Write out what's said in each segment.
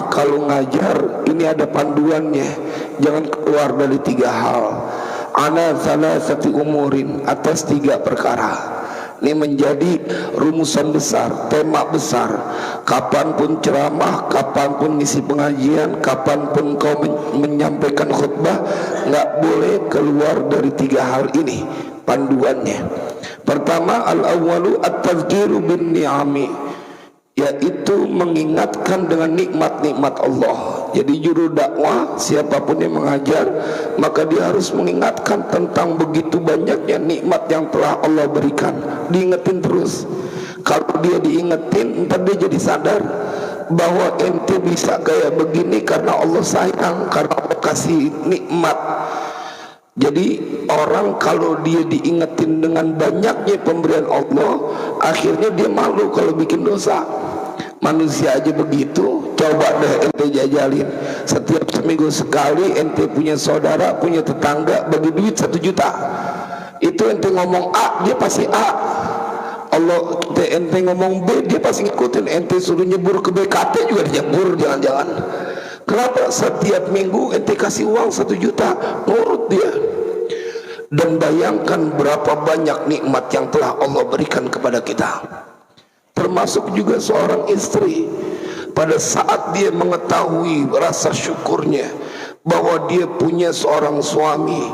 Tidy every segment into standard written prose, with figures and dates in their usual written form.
ceramah, kalau ngajar, ini ada panduannya, jangan keluar dari 3 hal. Ana salasati umurin, atas 3 perkara. Ini menjadi rumusan besar, tema besar. Kapanpun ceramah, kapanpun ngisi pengajian, kapanpun kau menyampaikan khutbah, nggak boleh keluar dari 3 hal ini panduannya. Pertama, al-awwalu at-tazkiru bin ni'ami, yaitu mengingatkan dengan nikmat-nikmat Allah. Jadi juru dakwah, siapapun yang mengajar, maka dia harus mengingatkan tentang begitu banyaknya nikmat yang telah Allah berikan. Diingetin terus. Kalau dia diingetin, ntar dia jadi sadar bahwa ente bisa kayak begini karena Allah sayang, karena Allah kasih nikmat. Jadi orang kalau dia diingetin dengan banyaknya pemberian Allah, akhirnya dia malu kalau bikin dosa. Manusia aja begitu. Coba deh ente jajalin, setiap seminggu sekali ente punya saudara, punya tetangga bagi duit 1 juta. Itu ente ngomong A, dia pasti A. Allah ente ngomong B, dia pasti ngikutin. Ente suruh nyebur ke BKT juga dia nyebur, jangan-jangan. Kenapa? Setiap minggu ente kasih uang 1 juta, nurut dia. Dan bayangkan berapa banyak nikmat yang telah Allah berikan kepada kita. Termasuk juga seorang istri, pada saat dia mengetahui rasa syukurnya bahwa dia punya seorang suami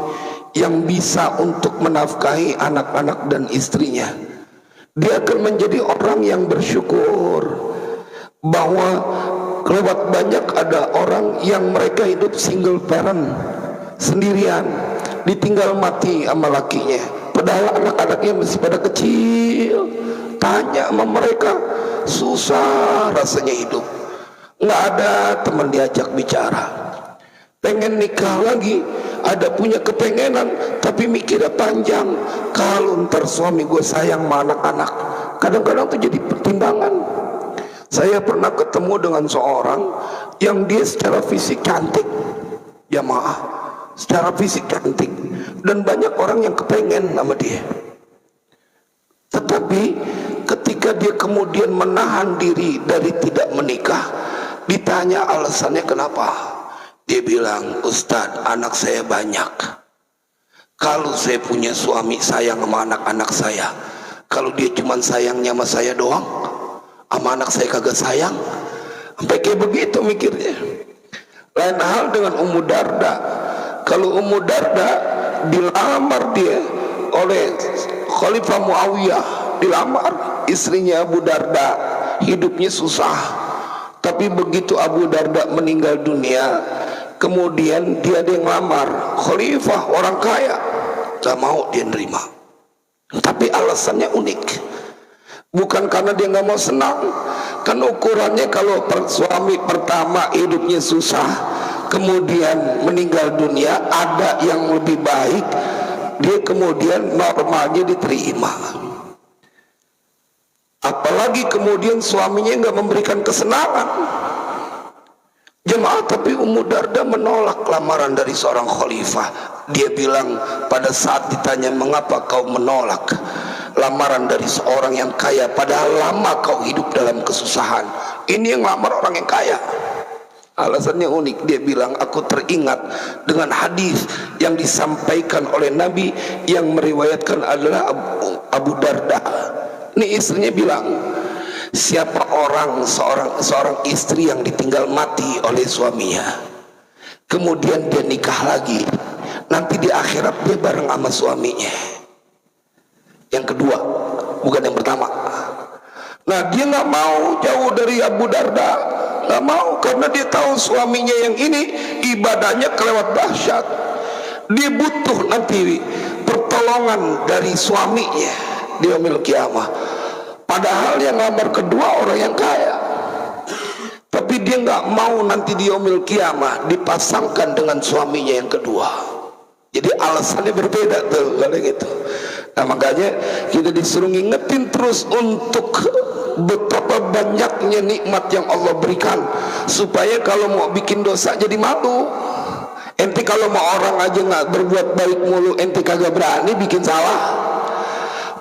yang bisa untuk menafkahi anak-anak dan istrinya, dia akan menjadi orang yang bersyukur. Bahwa lewat banyak ada orang yang mereka hidup single parent, sendirian, ditinggal mati sama lakinya, padahal anak-anaknya masih pada kecil. Tanya sama mereka, susah rasanya hidup, nggak ada teman diajak bicara. Pengen nikah lagi, ada punya kepengenan, tapi mikirnya panjang. Kalau ntar suami gue sayang sama anak-anak, kadang-kadang tuh jadi pertimbangan. Saya pernah ketemu dengan seorang yang dia secara fisik cantik, jamaah, secara fisik cantik, dan banyak orang yang kepengen sama dia. Tetapi ketika dia kemudian menahan diri dari tidak menikah, ditanya alasannya kenapa, dia bilang, Ustadz, anak saya banyak. Kalau saya punya suami sayang sama anak-anak saya, kalau dia cuma sayangnya sama saya doang, sama anak saya kagak sayang. Sampai kayak begitu mikirnya. Lain hal dengan Ummu Darda. Kalau Ummu Darda dilamar dia oleh Khalifah Muawiyah, dilamar istrinya Abu Darda, hidupnya susah. Tapi begitu Abu Darda meninggal dunia, kemudian dia ada yang lamar Khalifah, orang kaya, gak mau dia nerima. Tapi alasannya unik, bukan karena dia gak mau senang. Kan ukurannya kalau suami pertama hidupnya susah, kemudian meninggal dunia, ada yang lebih baik, dia kemudian normalnya diterima. Apalagi kemudian suaminya nggak memberikan kesenangan, jemaah. Tapi Ummu Darda menolak lamaran dari seorang khalifah. Dia bilang pada saat ditanya, mengapa kau menolak lamaran dari seorang yang kaya, padahal lama kau hidup dalam kesusahan. Ini yang lamar orang yang kaya. Alasannya unik. Dia bilang, aku teringat dengan hadis yang disampaikan oleh Nabi yang meriwayatkan adalah Abu Darda. Ini istrinya bilang, siapa orang seorang istri yang ditinggal mati oleh suaminya, kemudian dia nikah lagi, nanti di akhirat dia bareng sama suaminya. Yang kedua, bukan yang pertama. Nah, dia nggak mau jauh dari Abu Darda, nggak mau, karena dia tahu suaminya yang ini ibadahnya kelewat dahsyat. Dia butuh nanti pertolongan dari suaminya di yaumil qiyamah. Padahal yang lamar kedua orang yang kaya, tapi dia nggak mau nanti di yaumil qiyamah dipasangkan dengan suaminya yang kedua. Jadi alasannya berbeda tuh kalau gitu. Nah, makanya kita disuruh ngingetin terus untuk betapa banyaknya nikmat yang Allah berikan, supaya kalau mau bikin dosa jadi malu. Ente kalau mau orang aja nggak berbuat baik mulu, ente kagak berani bikin salah.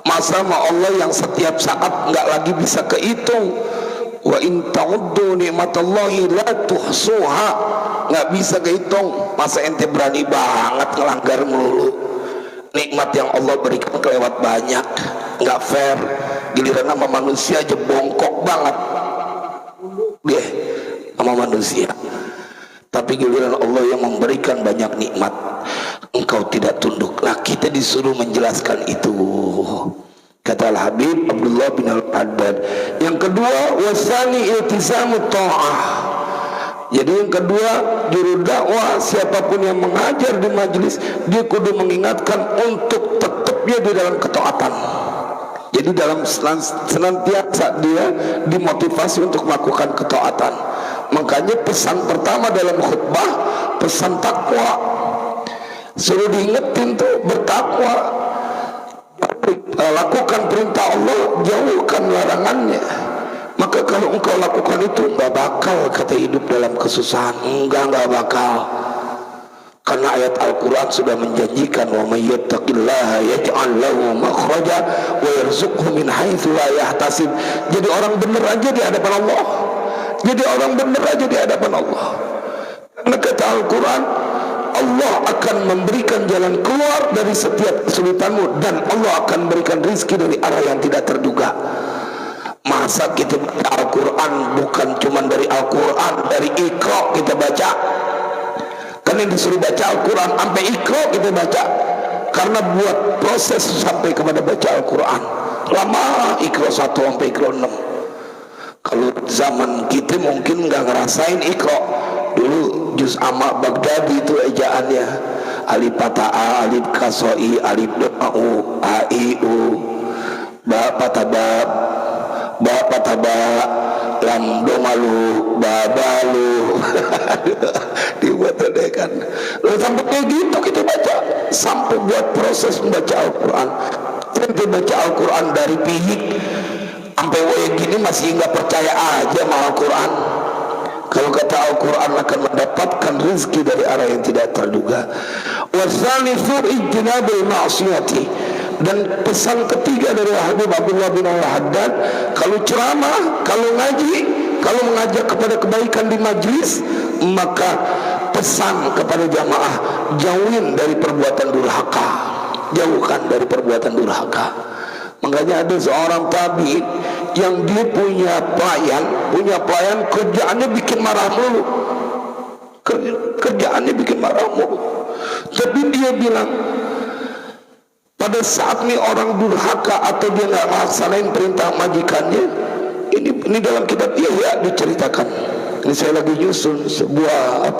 Masa sama Allah yang setiap saat nggak lagi bisa kehitung Wa in ta'uddu nikmatallahi la tuhsuha. Nggak bisa kehitung. Masa ente berani banget ngelanggar melulu? Nikmat yang Allah berikan kelewat banyak, nggak fair. Giliran sama manusia aja bongkok banget dia sama manusia, tapi giliran Allah yang memberikan banyak nikmat engkau tidak tunduk. Nah, kita disuruh menjelaskan itu, kata Al-Habib Abdullah bin Al-Haddad. Yang kedua, wasani iltizamu ta'ah. Jadi yang kedua, juru dakwah siapapun yang mengajar di majelis, dia kudu mengingatkan untuk tetap dia di dalam ketaatan. Jadi dalam senantiasa dia dimotivasi untuk melakukan ketaatan. Makanya pesan pertama dalam khutbah, pesan takwa. Suruh diingetin tuh bertakwa, lakukan perintah Allah, jauhkan larangannya. Maka kalau engkau lakukan itu, nggak bakal kata hidup dalam kesusahan. Nggak bakal. Karena ayat Al-Quran sudah menjanjikan, wa may yattaqillaha yaj'al lahu makhraja wa yarzuqhu min haitsu la yahtasib. Jadi orang benar aja di hadapan Allah. Jadi orang benar aja di hadapan Allah. Karena kata Al-Quran, Allah akan memberikan jalan keluar dari setiap kesulitanmu, dan Allah akan memberikan rizki dari arah yang tidak terduga. Masa kita baca Al-Quran bukan cuma dari Al-Quran, dari Iqra kita baca. Kan yang disuruh baca Al-Quran sampai Iqra kita baca, karena buat proses sampai kepada baca Al-Quran lama, Iqra 1 sampai Iqra 6. Kalau zaman kita mungkin nggak ngerasain Iqra. Dulu juz amma Baghdadi itu ejaannya alif patah, alif kasoi, alif do'u, a i u, ba patabab, ba pataba, lam domalu, babalu. Dibuat deh kan. Lalu sampai kayak gitu kita baca, sampai buat proses membaca Al-Quran. Kita baca Al-Quran dari pihik sampai kayak gini masih nggak percaya aja sama Al-Quran. Kalau kata Al-Quran akan mendapatkan rezeki dari arah yang tidak terduga. Wasalisu ijtinabul ma'siyati. Dan pesan ketiga dari Habib Abdullah bin Al-Haddad, kalau ceramah, kalau ngaji, kalau mengajak kepada kebaikan di majlis, maka pesan kepada jamaah, jauhin dari perbuatan durhaka. Jauhkan dari perbuatan durhaka. Makanya ada seorang tabi'in yang dia punya pelayan kerjaannya bikin marah mulu. Kerjaannya bikin marah mulu. Tapi dia bilang, pada saat nih orang durhaka atau dia nggak melaksanain perintah majikannya, ini dalam kitab Ihya diceritakan. Ini saya lagi nyusun sebuah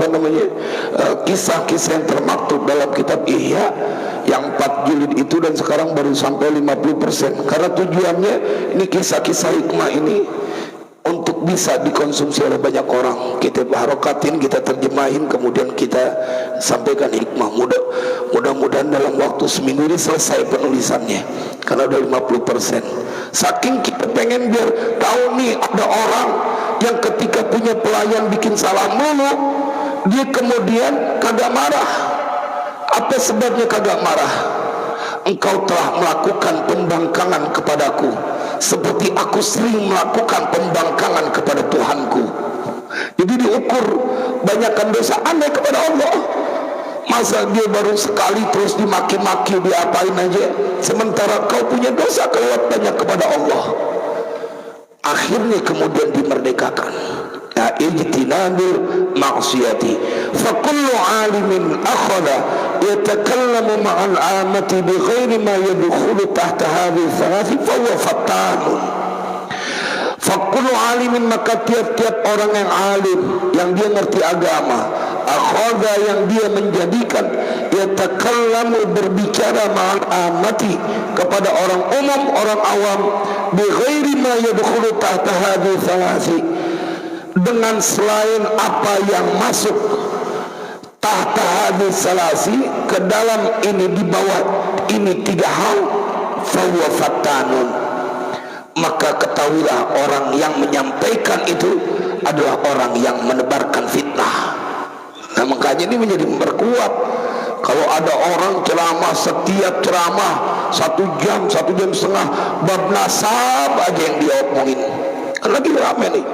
kisah-kisah yang termaktub dalam kitab Ihya yang 4 jilid itu, dan sekarang baru sampai 50%. Karena tujuannya ini kisah-kisah hikmah ini untuk bisa dikonsumsi oleh banyak orang. Kita harokatin, kita terjemahin, kemudian kita sampaikan hikmah. Mudah-mudahan dalam waktu seminggu ini selesai penulisannya, karena udah 50%. Saking kita pengen biar tahu nih, ada orang yang ketika punya pelayan bikin salah mulu, dia kemudian kagak marah. Apa sebabnya kagak marah? Engkau telah melakukan pembangkangan kepadaku seperti aku sering melakukan pembangkangan kepada Tuhanku. Jadi diukur banyakkan dosa aneh kepada Allah. Masa dia baru sekali terus dimaki-maki, diapain aja, sementara kau punya dosa kelewat banyak kepada Allah. Akhirnya kemudian dimerdekakan. Ya, ijtinabil ma'siyati. Fa kullu 'alimin akhadha yatakallamu ma'al 'amati bighairi ma yadkhulu tahta hadhihi thalathi fa huwa fattanun. Fa kullu 'alimin, maka tiap-tiap orang yang alim, yang dia ngerti agama, akhadha, yang dia menjadikan, yatakallamu, berbicara ma'al 'amati, kepada orang umum, orang awam, bighairi ma yadkhulu tahta hadhihi thalathi, dengan selain apa yang masuk tahta hadis salasi, ke dalam ini, di bawah ini 3 hal, fahuwa fattanun, maka ketahuilah orang yang menyampaikan itu adalah orang yang menebarkan fitnah. Nah, makanya ini menjadi memperkuat. Kalau ada orang ceramah, setiap ceramah 1 jam, 1 jam setengah, bab nasab aja yang dia omongin, kan lagi rame nih.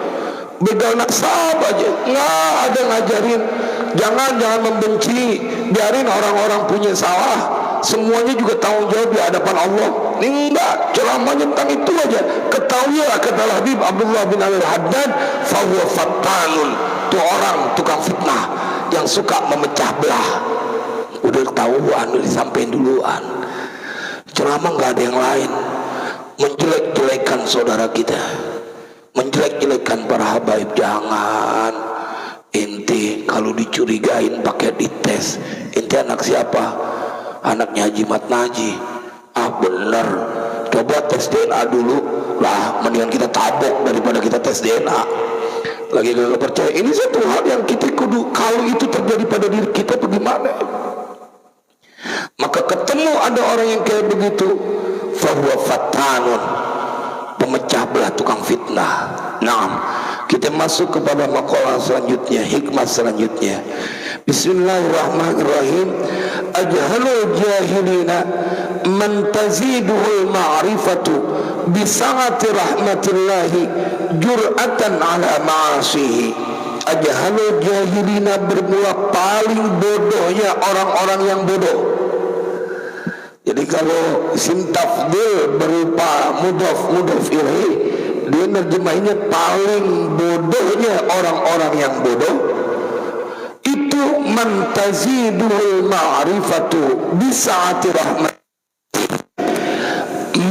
begal nasab aja, nggak ada ngajarin jangan membenci, biarin orang-orang punya salah, semuanya juga tanggung jawab di hadapan Allah. Ini enggak, ceramahnya tentang itu aja. Ketahuilah, kata Habib Abdullah bin Al-Haddad, fahuwa fattanun, itu orang tukang fitnah yang suka memecah belah. Udah ketahuan, udah disampaikan duluan. Ceramah nggak ada yang lain, menjelek-jelekan saudara kita, menjelek-jelekan para habaib. Jangan. Ente kalau dicurigain pakai dites, ente anak siapa? Anaknya Haji Mat Naji. Ah bener, coba tes DNA dulu lah, mendingan kita tabok daripada kita tes DNA. Lagi gak percaya. Ini satu hal yang kita kudu, kalau itu terjadi pada diri kita bagaimana? Maka ketemu ada orang yang kayak begitu, fahuwa fattanun, pemecah belah, tukang fitnah. Nah, kita masuk kepada maqalah selanjutnya, hikmah selanjutnya. Bismillahirrahmanirrahim. Ajhalul jahilina man taziduhul ma'rifatu bisa'ati rahmatillahi jur'atan ala ma'asihi. Ajhalul jahilina, bermula paling bodohnya orang-orang yang bodoh. Jadi kalau sim tafdil berupa mudhaf ilaih, dia nerjemahinnya paling bodohnya orang-orang yang bodoh itu man tazidul ma'rifatu bisa'ati rahmat.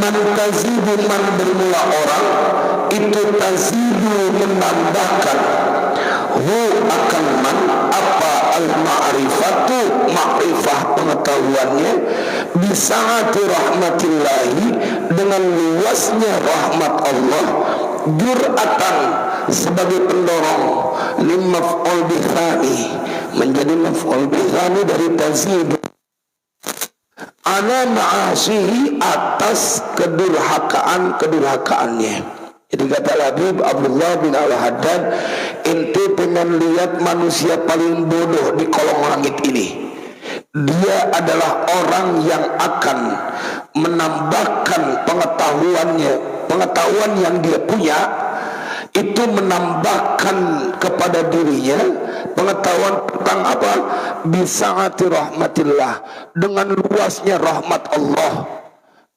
Man tazidu, man bermula orang, itu tazidu menambahkan, hu akan man apa al ma'rifatu, ma'rifah pengetahuannya, bisa'ati rahmatillahi dengan luasnya rahmat Allah, jur'atan sebagai pendorong, limaf'ul bithani, menjadi maf'ul bithani dari tazidu, ana ma'asihi, atas kedurhakaannya. Jadi kata Habib Abdullah bin Al-Haddad, ente pengen lihat manusia paling bodoh di kolong langit ini, dia adalah orang yang akan menambahkan pengetahuan yang dia punya, itu menambahkan kepada dirinya pengetahuan tentang apa? Bisa'ati rahmatillah, dengan luasnya rahmat Allah,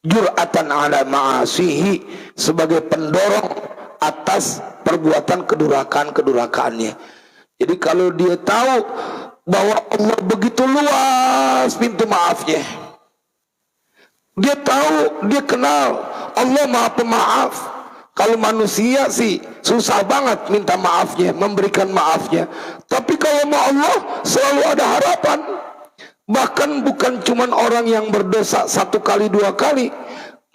jur'atan ala ma'asihi, sebagai pendorong atas perbuatan kedurhakaan-kedurhakaannya. Jadi kalau dia tahu bahwa Allah begitu luas pintu maafnya, dia tahu, dia kenal Allah Maha Pemaaf. Kalau manusia sih susah banget minta maafnya, memberikan maafnya. Tapi kalau sama Allah selalu ada harapan. Bahkan bukan cuman orang yang berdosa 1 kali 2 kali,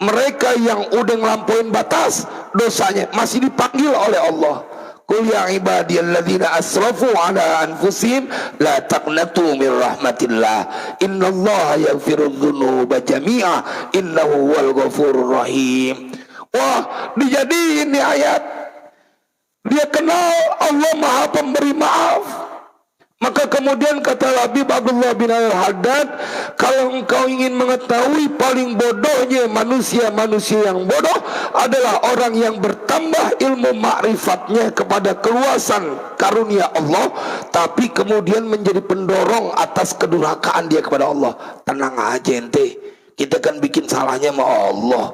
mereka yang udah ngelampauin batas dosanya masih dipanggil oleh Allah. Qul ya ibadiyalladzina asrafu ala anfusihim la taqnatu min rahmatillah innallaha yaghfirudz dzunuba jami'a innahu huwal ghafurur rahim. Wah, dijadiin di ayat, dia kenal Allah Maha Pemberi Maaf. Maka kemudian kata Habib Abdullah bin Al-Haddad, kalau engkau ingin mengetahui paling bodohnya manusia yang bodoh adalah orang yang bertambah ilmu ma'rifatnya kepada keluasan karunia Allah, tapi kemudian menjadi pendorong atas kedurhakaan dia kepada Allah. Tenang aja ente, kita kan bikin salahnya sama Allah.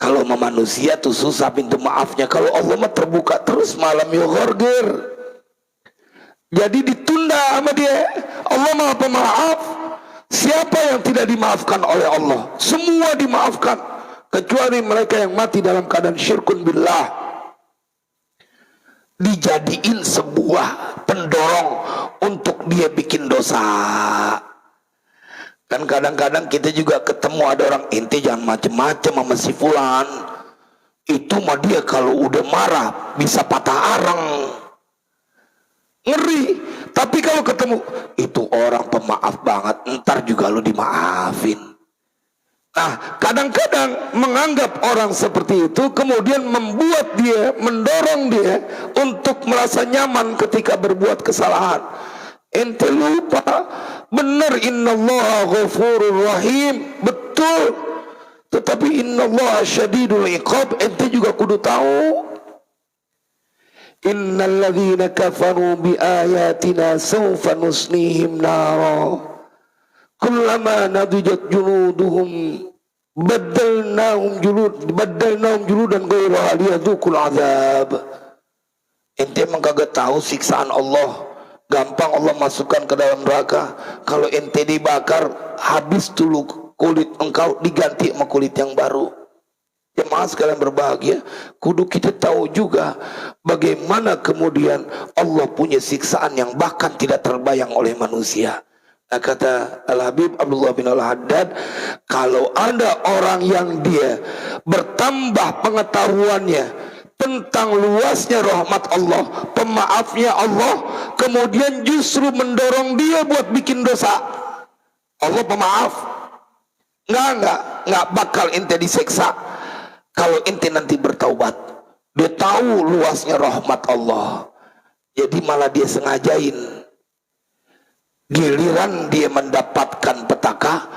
Kalau sama manusia tuh susah pintu maafnya, kalau Allah mah terbuka terus, malam yughorgir. Jadi ditunda sama dia. Allah Maha Pemaaf. Siapa yang tidak dimaafkan oleh Allah? Semua dimaafkan, kecuali mereka yang mati dalam keadaan syirkun billah. Dijadiin sebuah pendorong untuk dia bikin dosa. Kan kadang-kadang kita juga ketemu ada orang, ente jangan macem-macem sama si fulan, itu mah dia kalau udah marah bisa patah arang, ngeri. Tapi kalau ketemu itu orang pemaaf banget, ntar juga lu dimaafin. Nah, kadang-kadang menganggap orang seperti itu kemudian membuat dia, mendorong dia untuk merasa nyaman ketika berbuat kesalahan. Ente lupa, benar innallaha ghafurur rahim, betul. Tetapi innallaha syadidul iqab, ente juga kudu tahu. innal ladzina kafaru bi ayatina sawfa nuslihim nara kullama nadijat juluduhum badalnahum juludan ghairaha liyadzuqul azab. Ente emang kagak tahu siksaan Allah, gampang Allah masukkan ke dalam neraka. Kalau ente dibakar, habis dulu kulit engkau, diganti sama kulit yang baru. Jemaah sekalian berbahagia, kudu kita tahu juga bagaimana kemudian Allah punya siksaan yang bahkan tidak terbayang oleh manusia. Nah, kata Al-Habib Abdullah bin Al-Haddad, kalau ada orang yang dia bertambah pengetahuannya tentang luasnya rahmat Allah, pemaafnya Allah, kemudian justru mendorong dia buat bikin dosa, Allah pemaaf, nggak bakal ente diseksa kalau ente nanti bertaubat. Dia tahu luasnya rahmat Allah, jadi malah dia sengajain. Giliran dia mendapatkan petaka,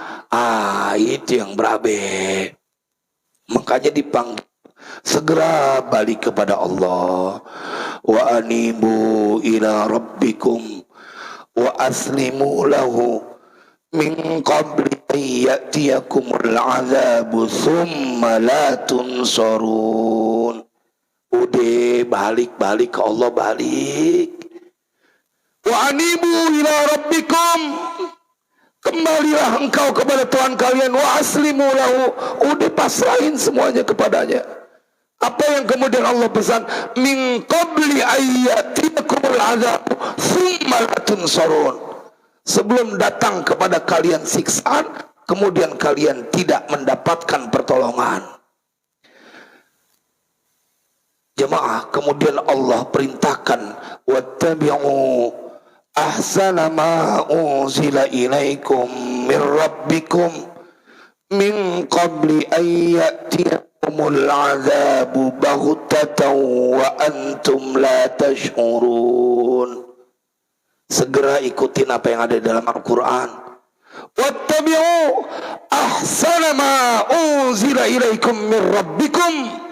itu yang berabe. Makanya dipanggil, segera balik kepada Allah. Wa anibu ila rabbikum wa aslimu lahu min qabli ya'tiyakumul azabu thumma la tunsarun. Udah balik ke Allah, balik. Wa anibu ila rabbikum, kembalilah engkau kepada Tuhan kalian. Wa aslimu lahu, udah pasrahin semuanya kepadanya. Apa yang kemudian Allah pesan? Min qabli ayyatikumul azab thumma la tunsarun, sebelum datang kepada kalian siksaan, kemudian kalian tidak mendapatkan pertolongan. Jemaah, kemudian Allah perintahkan wattabi'u ahsana ma unzila ilaikum min rabbikum min qabli an ya'tiyakumul azabu baghtatan wa antum la tash'urun. Segera ikutin apa yang ada dalam Al-Quran. Wattabi'u ahsana ma unzila ilaikum min rabbikum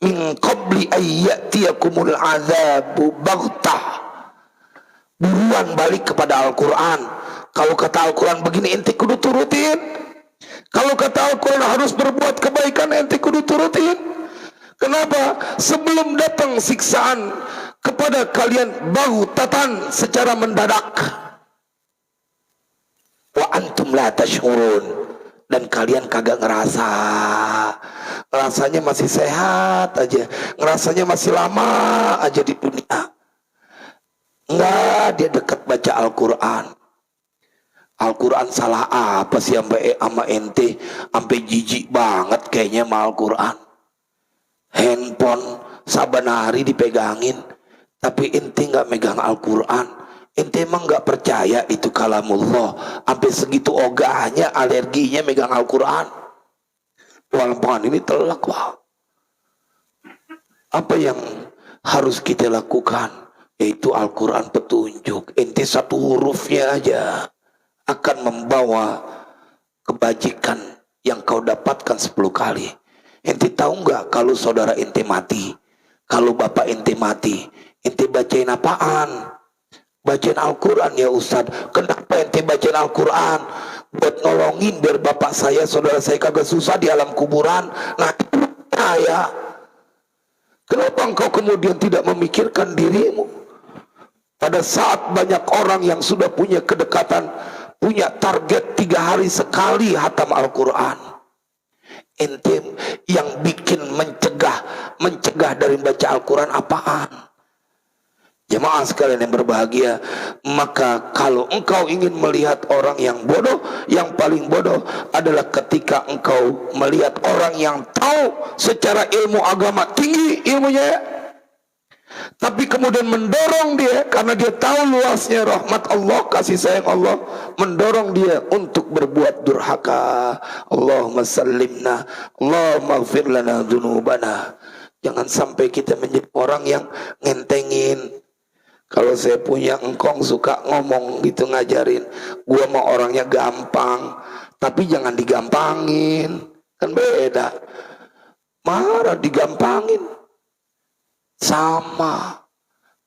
min qabli an ya'tiyakumul azabu baghtah. Buruan balik kepada Al-Quran. Kalau kata Al-Quran begini, ente kudu turutin. Kalau kata Al-Quran harus berbuat kebaikan, ente kudu turutin. Kenapa? Sebelum datang siksaan kepada kalian baghtatan, secara mendadak. Wa antum la tash'urun, dan kalian kagak ngerasa. Ngerasanya masih sehat aja, ngerasanya masih lama aja di dunia. Enggak, dia dekat baca Al-Quran. Al-Quran salah apa sih sampai ama ente sampai jijik banget kayaknya sama Al-Quran. Handphone saban hari dipegangin, tapi ente nggak megang Al-Quran. Ente emang nggak percaya itu kalamullah, sampai segitu ogahnya, alerginya megang Al-Quran. Walaupun ini telak, wah. Apa yang harus kita lakukan? Yaitu Al-Quran petunjuk. Ente satu hurufnya aja akan membawa kebajikan yang kau dapatkan 10 kali. Ente tahu nggak kalau saudara ente mati, kalau bapak ente mati, ente bacain apaan? Bacain Al-Quran ya Ustadz. Kenapa ente bacain Al-Quran? Buat nolongin biar bapak saya, saudara saya kagak susah di alam kuburan. Nah itu saya. Kenapa engkau kemudian tidak memikirkan dirimu? Pada saat banyak orang yang sudah punya kedekatan, punya target 3 hari sekali hatam Al-Quran, ente yang bikin mencegah dari baca Al-Quran apaan? Jemaah sekalian yang berbahagia, maka kalau engkau ingin melihat orang yang bodoh, yang paling bodoh adalah ketika engkau melihat orang yang tahu secara ilmu agama tinggi ilmunya, tapi kemudian mendorong dia karena dia tahu luasnya rahmat Allah, kasih sayang Allah, mendorong dia untuk berbuat durhaka. Allahumma sallimna, Allahumma ighfir lana dzunubana. Jangan sampai kita menjadi orang yang ngentengin. Kalau saya punya engkong suka ngomong gitu, ngajarin, gua mah orangnya gampang, tapi jangan digampangin, kan beda. Marah digampangin sama.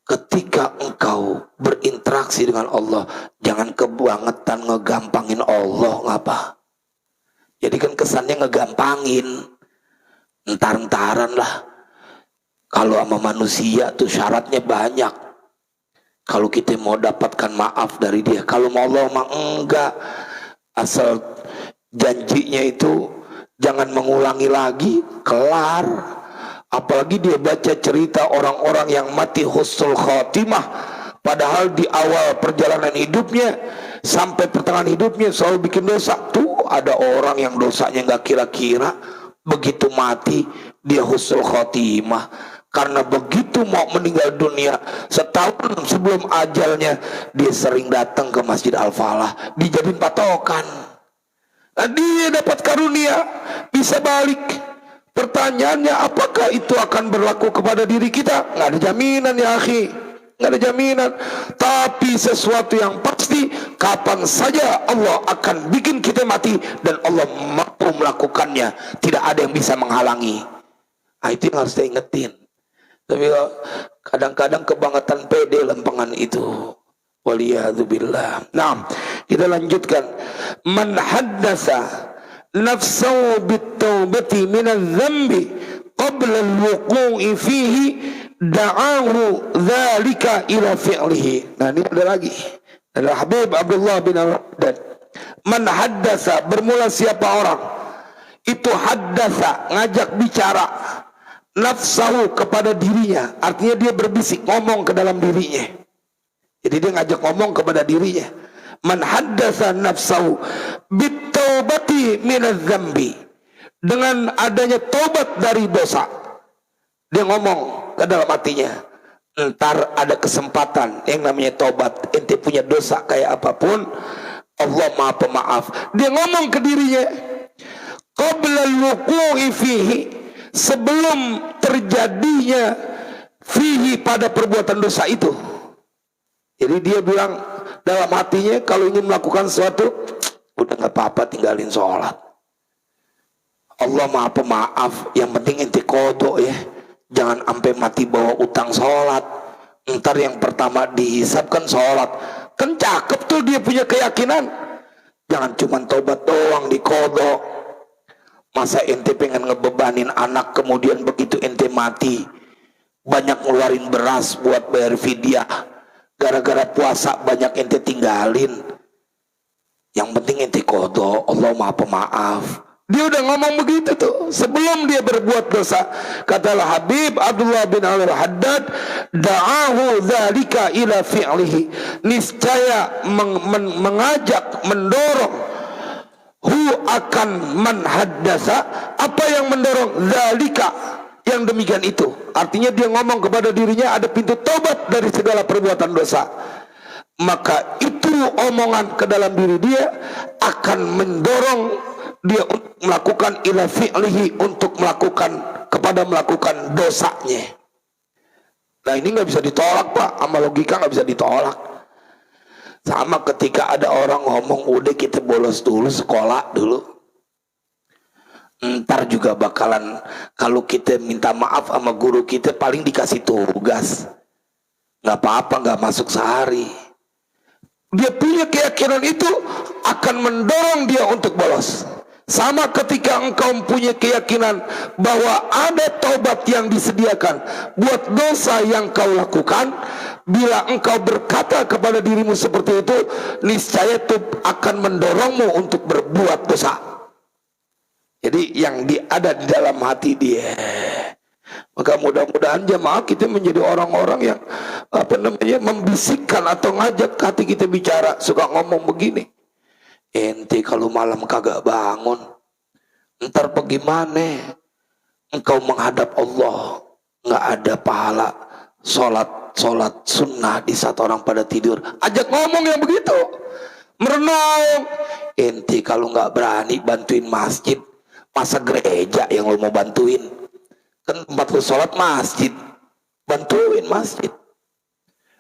ketika engkau berinteraksi dengan Allah, jangan kebangetan ngegampangin Allah. Ngapa? Jadi kan kesannya ngegampangin, entar-entaran lah. Kalau sama manusia tuh syaratnya banyak. Kalau kita mau dapatkan maaf dari dia, kalau mau Allah mah enggak. Asal janjinya itu jangan mengulangi lagi, kelar. Apalagi dia baca cerita orang-orang yang mati husnul khotimah, padahal di awal perjalanan hidupnya sampai pertengahan hidupnya selalu bikin dosa. Tuh ada orang yang dosanya nggak kira-kira, begitu mati dia husnul khotimah. Karena begitu mau meninggal dunia, setahun sebelum ajalnya, dia sering datang ke Masjid Al-Falah, dijadiin patokan. Nah, dia dapat karunia, bisa balik. Pertanyaannya, apakah itu akan berlaku kepada diri kita? Nggak ada jaminan ya akhi, nggak ada jaminan. Tapi sesuatu yang pasti, kapan saja Allah akan bikin kita mati, dan Allah mampu melakukannya. Tidak ada yang bisa menghalangi. Nah, itu yang harus kita ingetin. Tapi kadang-kadang kebangetan pede lempengan itu. Waliyadzubillah. Nah, kita lanjutkan. Man haddasa nafsahu bit-taubati minadz-dzambi qabla al-wuqu'i fihi da'ahu dzalika ila fi'lihi. Nah, ini ada lagi. Adalah Habib Abdullah bin Al-Haddad. Man haddasa, bermula siapa orang? Itu haddasa, ngajak bicara. Nafsahu, kepada dirinya, artinya dia berbisik, ngomong ke dalam dirinya. Jadi dia ngajak ngomong kepada dirinya. Man haddatsa nafsahu bitaubati minadz-dzambi, dengan adanya tobat dari dosa. Dia ngomong ke dalam hatinya, ntar ada kesempatan yang namanya tobat. Ente punya dosa kayak apapun, Allah Maha Pemaaf. Dia ngomong ke dirinya, qabla al-wuqu'i fihi, sebelum terjadinya fihi, pada perbuatan dosa itu. Jadi dia bilang dalam hatinya, kalau ingin melakukan sesuatu, udah nggak apa-apa, tinggalin sholat. Allah Maha Pemaaf, yang penting ente kodok ya, jangan sampai mati bawa utang sholat. Ntar yang pertama dihisapkan sholat. Kan cakep tuh, dia punya keyakinan. Jangan cuma tobat doang dikodok. Masa ente pengen ngebebanin anak, kemudian begitu ente mati banyak ngeluarin beras buat bayar fidyah, gara-gara puasa banyak ente tinggalin. Yang penting ente kodok, Allah Maha Pemaaf. Dia udah ngomong begitu tuh sebelum dia berbuat dosa. Katalah Habib Abdullah bin Al-Haddad, da'ahu dzalika ila fi'lihi, niscaya mengajak, mendorong, hu akan man haddasa, apa yang mendorong, zalika, yang demikian itu. Artinya dia ngomong kepada dirinya ada pintu tobat dari segala perbuatan dosa. Maka itu omongan ke dalam diri dia akan mendorong dia untuk melakukan ila fi'lihi, untuk melakukan, kepada melakukan dosanya. Nah, ini nggak bisa ditolak Pak, sama logika nggak bisa ditolak. Sama ketika ada orang ngomong, udah kita bolos dulu sekolah dulu, ntar juga bakalan, kalau kita minta maaf sama guru kita paling dikasih tugas, nggak apa-apa, nggak masuk sehari. Dia punya keyakinan itu akan mendorong dia untuk bolos. Sama ketika engkau punya keyakinan bahwa ada tobat yang disediakan buat dosa yang kau lakukan, bila engkau berkata kepada dirimu seperti itu, niscaya itu akan mendorongmu untuk berbuat dosa. Jadi yang ada di dalam hati dia. Maka mudah-mudahan jemaah kita menjadi orang-orang yang membisikkan atau ngajak hati kita bicara. Suka ngomong begini, ente kalau malam kagak bangun, ntar bagaimana engkau menghadap Allah? Nggak ada pahala sholat sunnah di saat orang pada tidur. Ajak ngomong yang begitu, merenung. Ente kalau nggak berani bantuin masjid, masa gereja yang lo mau bantuin? Kan tempat lo sholat masjid, bantuin masjid.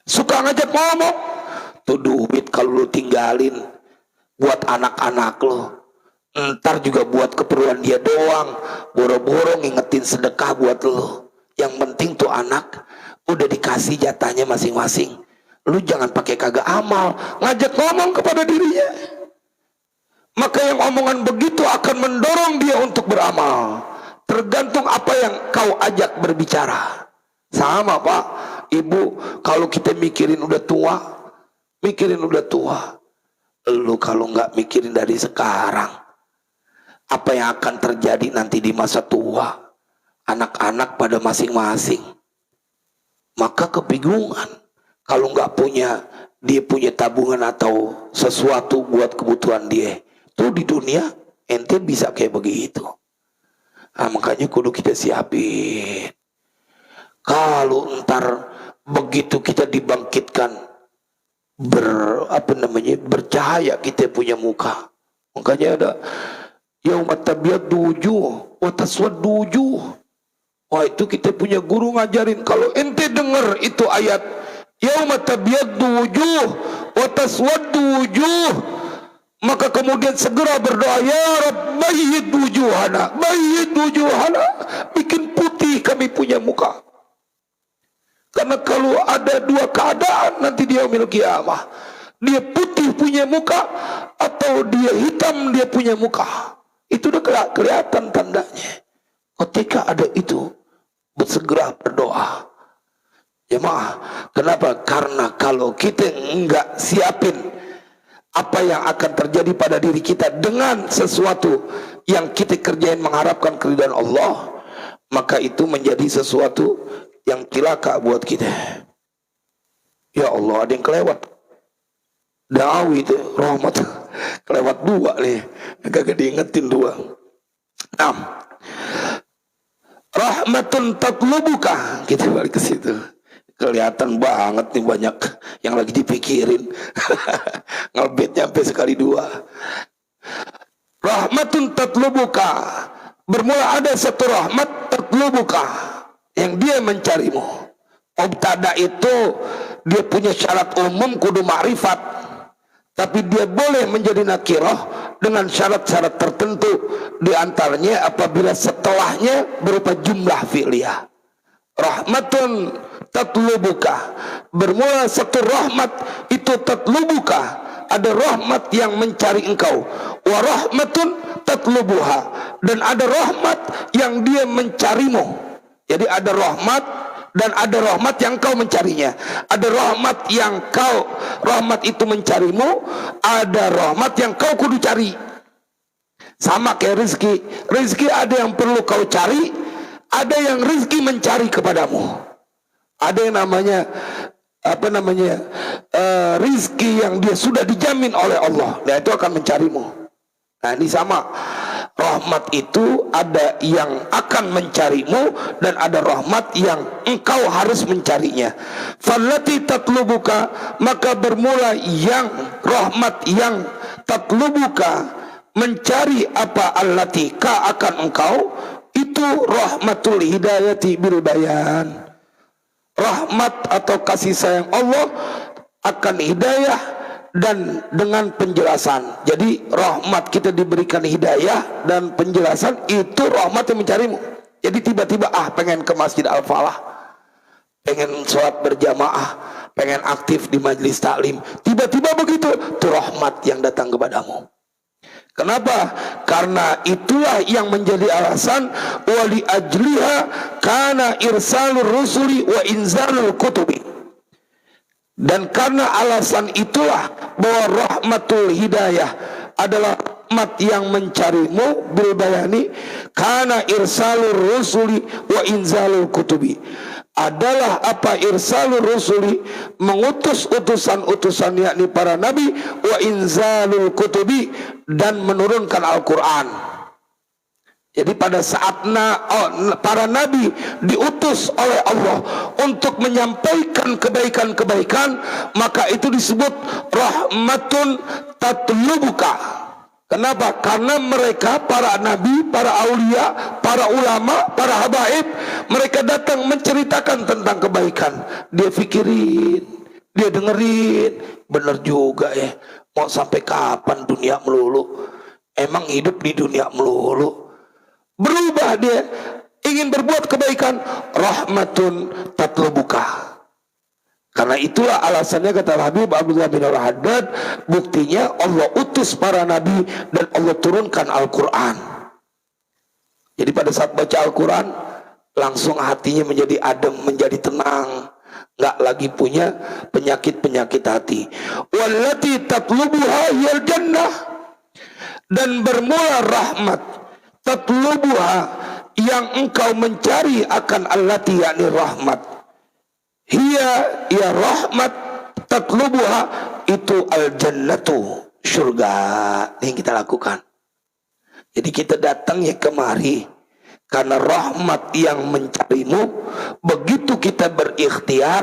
Suka ngajak ngomong, tuh duit kalau lo tinggalin buat anak-anak lo, ntar juga buat keperluan dia doang, boro-boro ngingetin sedekah buat lo. Yang penting tuh anak Udah dikasih jatahnya masing-masing. Lu jangan pakai kagak amal, ngajak ngomong kepada dirinya. Maka yang omongan begitu akan mendorong dia untuk beramal. Tergantung apa yang kau ajak berbicara. Sama Pak, Ibu, kalau kita mikirin udah tua, lu kalau nggak mikirin dari sekarang, apa yang akan terjadi nanti di masa tua? Anak-anak pada masing-masing, maka kebingungan. Kalau nggak punya, dia punya tabungan atau sesuatu buat kebutuhan dia. Tuh di dunia ente bisa kayak begitu. Nah, makanya kudu kita siapin. Kalau ntar begitu kita dibangkitkan bercahaya, kita punya muka. Makanya ada yaumat tabyaddu wujuh wa taswaddu wujuh. Wah, itu kita punya guru ngajarin. Kalau ente denger itu ayat yaumat tabyaddu wujuh wa taswaddu wujuh, maka kemudian segera berdoa, ya Rabb bayyid wujuhana, bikin putih kami punya muka. Karena kalau ada dua keadaan nanti dia yaumil qiyamah, dia putih punya muka atau dia hitam dia punya muka. Itu udah kelihatan tandanya. Ketika ada itu, bersegera berdoa. Jemaah, kenapa? Karena kalau kita enggak siapin apa yang akan terjadi pada diri kita dengan sesuatu yang kita kerjain mengharapkan keridhaan Allah, maka itu menjadi sesuatu yang cilaka buat kita. Ya Allah, ada yang kelewat. Dawi itu rahmat kelewat dua nih, kagak diingetin dua. Nah, rahmatun tatlubuka, kita balik ke situ. Kelihatan banget nih banyak yang lagi dipikirin. Ngelbetnya sampai sekali dua. Rahmatun tatlubuka, bermula ada satu rahmat tatlubuka yang dia mencarimu. Mubtada itu dia punya syarat umum kudu ma'rifat, tapi dia boleh menjadi nakirah dengan syarat-syarat tertentu. Di antaranya apabila setelahnya berupa jumlah fi'liyah. Rahmatun tatlubuka, bermula satu rahmat itu tatlubuka, ada rahmat yang mencari engkau. Wa rahmatun tatlubuha, dan ada rahmat yang dia mencarimu. Jadi ada rahmat dan ada rahmat yang kau mencarinya. Ada rahmat yang rahmat itu mencarimu, ada rahmat yang kau kudu cari. Sama kayak rezeki. Rezeki ada yang perlu kau cari, ada yang rezeki mencari kepadamu. Ada yang namanya rezeki yang dia sudah dijamin oleh Allah, nah itu akan mencarimu. Nah ini sama, rahmat itu ada yang akan mencarimu dan ada rahmat yang engkau harus mencarinya. Fallati tatlubuka, maka bermula yang rahmat yang tatlubuka, mencari apa, allati ka akan engkau, itu rahmatul hidayati bil bayan. Rahmat atau kasih sayang Allah akan hidayah dan dengan penjelasan. Jadi rahmat kita diberikan hidayah dan penjelasan, itu rahmat yang mencarimu. Jadi tiba-tiba pengen ke Masjid Al-Falah, pengen sholat berjamaah, pengen aktif di majelis taklim, tiba-tiba begitu, itu rahmat yang datang kepadamu. Kenapa? Karena itulah yang menjadi alasan wali ajliha kana irsalur rusuli wa inzalul kutubi. Dan karena alasan itulah bahwa rahmatul hidayah adalah rahmat yang mencarimu bil bayani, kana irsalur rusuli wa inzalul kutubi, adalah apa irsalur rusuli, mengutus utusan-utusan yakni para nabi, wa inzalul kutubi, dan menurunkan Al-Quran. Jadi pada saat para nabi diutus oleh Allah untuk menyampaikan kebaikan-kebaikan, maka itu disebut rahmatun tatlubuka. Kenapa? Karena mereka, para nabi, para aulia, para ulama, para habaib, mereka datang menceritakan tentang kebaikan. Dia pikirin, dia dengerin, bener juga ya. Mau sampai kapan dunia melulu? Emang hidup di dunia melulu? Berubah dia, ingin berbuat kebaikan, rahmatun tatlubuka. Karena itulah alasannya kata Habib Abdullah bin Al-Haddad, buktinya Allah utus para nabi dan Allah turunkan Al-Quran. Jadi pada saat baca Al-Quran, langsung hatinya menjadi adem, menjadi tenang, nggak lagi punya penyakit-penyakit hati. Wallati tatlubuha hiyal jannah, dan bermula rahmat, tatlubuha yang engkau mencari akan allati yakni rahmat, hiya ya rahmat, tatlubuha itu al jannatu, surga. Ini yang kita lakukan. Jadi kita datangnya kemari karena rahmat yang mencarimu. Begitu kita berikhtiar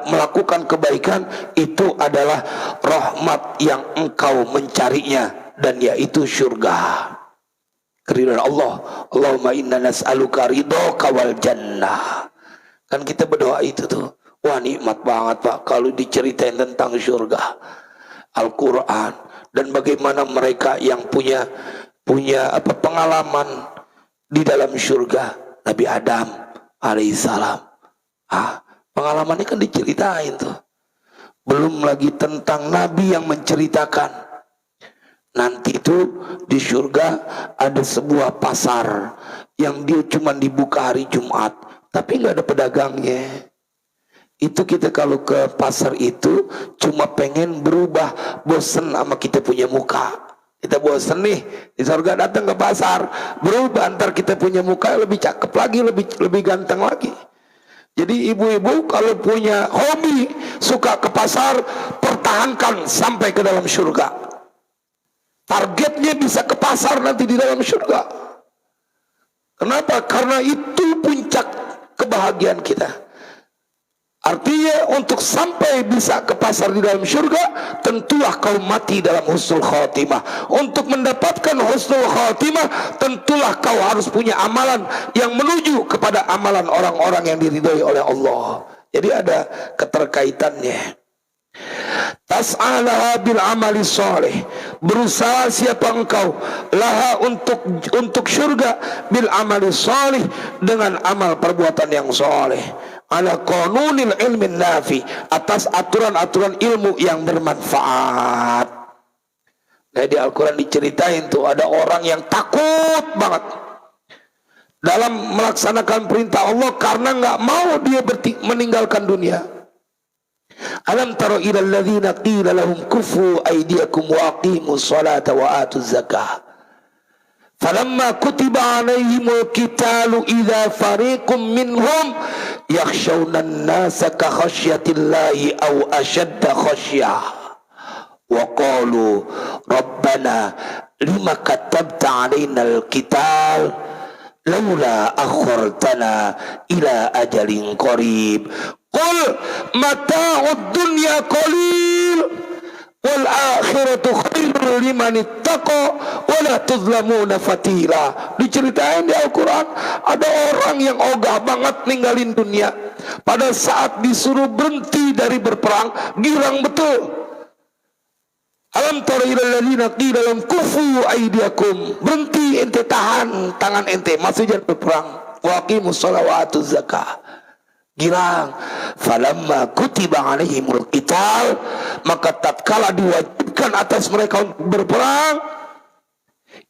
melakukan kebaikan, itu adalah rahmat yang engkau mencarinya, dan yaitu surga, keridhaan Allah. Allahumma inna nas'aluka ridhaka wal jannah. Kan kita berdoa itu tuh. Wah, nikmat banget Pak kalau diceritain tentang surga, Al-Quran, dan bagaimana mereka yang punya pengalaman di dalam surga. Nabi Adam alaihissalam, pengalamannya kan diceritain tuh. Belum lagi tentang Nabi yang menceritakan nanti itu di surga ada sebuah pasar yang dia cuma dibuka hari Jumat, tapi nggak ada pedagangnya. Itu kita kalau ke pasar itu cuma pengen berubah, bosen sama kita punya muka. Kita bosen nih di surga, datang ke pasar, berubah, antar kita punya muka lebih cakep lagi, lebih ganteng lagi. Jadi ibu-ibu kalau punya hobi suka ke pasar, pertahankan sampai ke dalam surga. Targetnya bisa ke pasar nanti di dalam surga. Kenapa? Karena itu puncak kebahagiaan kita. Artinya untuk sampai bisa ke pasar di dalam surga, tentulah kau mati dalam husnul khatimah. Untuk mendapatkan husnul khatimah, tentulah kau harus punya amalan yang menuju kepada amalan orang-orang yang diridhoi oleh Allah. Jadi ada keterkaitannya. Tas'alaha bil amali sholih, berusaha siapa engkau laha untuk surga, bil amali sholih, dengan amal perbuatan yang soleh, ala qanunil ilmin nafi, atas aturan-aturan ilmu yang bermanfaat. Nah, di Al-Quran diceritain tuh ada orang yang takut banget dalam melaksanakan perintah Allah karena nggak mau dia meninggalkan dunia. Alam taro ila alladhina qila lahum kufu aydiyakum wa aqimus salata wa atuz zakah falamma kutiba alaihimul qitalu idza fariqum minhum yakhshawna an-nasa ka khasyatillahi aw ashadda khasyah wa qalu rabbana lima katabta alaina al-qital laula akhartana ila ajalin qarib qul mata'ud dunya qalil wal akhiratu khairul liman ittaqa wa la tuzlamuna fatila. Diceritain di Al-Quran ada orang yang ogah banget ninggalin dunia, pada saat disuruh berhenti dari berperang girang betul. Alam tara ila alladziina qila lahum kufu aydiyakum, berhenti ente, tahan tangan ente, masih jangan berperang, wa aqimus sholata wa atuz zakah, girang. Falamma kutiba alaihimul qital, maka tatkala diwajibkan atas mereka untuk berperang,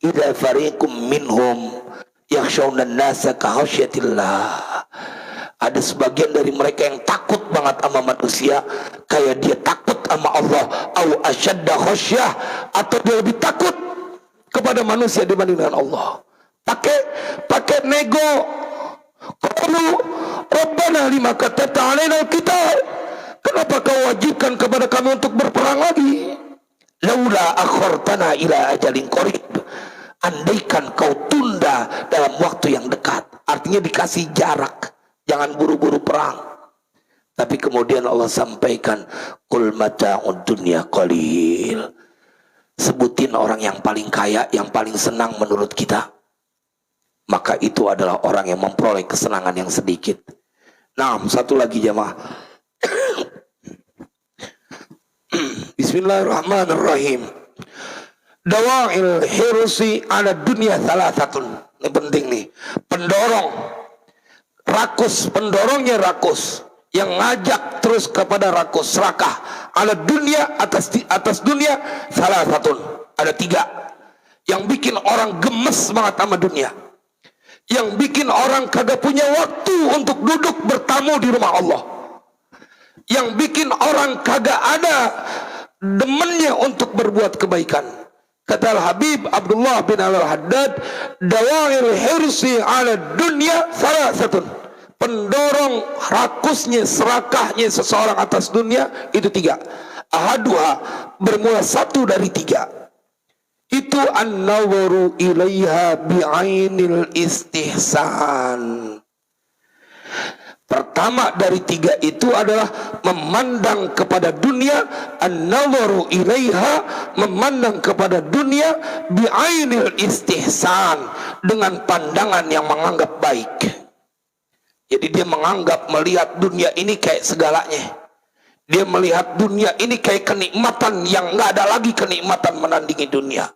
idza fariqum minhum yakhshawna an-nasa ka khasyatillah, ada sebagian dari mereka yang takut banget sama manusia kayak dia takut sama Allah, au asyadda khasyah, atau dia lebih takut kepada manusia dibanding dengan Allah. Pakai nego. Qalu rabbana lima katabta alaina al-qital, kenapa kau wajibkan kepada kami untuk berperang lagi? Laula akhartana ila ajalin qarib, andaikan kau tunda dalam waktu yang dekat. Artinya dikasih jarak, jangan buru-buru perang. Tapi kemudian Allah sampaikan qul mata'ud dunya qalil, sebutin orang yang paling kaya, yang paling senang menurut kita, maka itu adalah orang yang memperoleh kesenangan yang sedikit. Nah, satu lagi jamaah. Bismillahirrahmanirrahim. Dawa'il hirsi ala dunya thalathatun. Ini penting nih. Pendorong rakus, pendorongnya rakus, yang ngajak terus kepada rakus, serakah. Ala dunia, atas dunia, salah satu. Ada 3 yang bikin orang gemes banget sama dunia, yang bikin orang kagak punya waktu untuk duduk bertamu di rumah Allah, yang bikin orang kagak ada demennya untuk berbuat kebaikan. Kata Al-Habib Abdullah bin Al-Haddad, dawa'il hirsi ala dunia salah satu. Pendorong rakusnya, serakahnya seseorang atas dunia itu 3. Ahaduha, bermula 1 dari 3. Itu an-nawaru ilaiha bi'ainil istihsan. Pertama dari 3 itu adalah memandang kepada dunia, an-nawaru ilaiha, memandang kepada dunia bi'ainil istihsan, dengan pandangan yang menganggap baik. Jadi dia menganggap, melihat dunia ini kayak segalanya. Dia melihat dunia ini kayak kenikmatan yang nggak ada lagi kenikmatan menandingi dunia.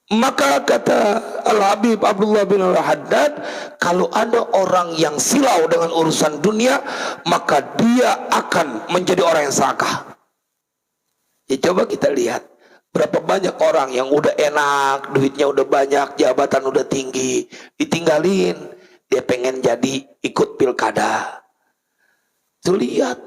Maka kata Al-Habib Abdullah bin Al-Haddad, kalau ada orang yang silau dengan urusan dunia, maka dia akan menjadi orang yang serakah. Ya coba kita lihat, berapa banyak orang yang udah enak, duitnya udah banyak, jabatan udah tinggi, ditinggalin, dia pengen jadi ikut pilkada. Tuh lihat,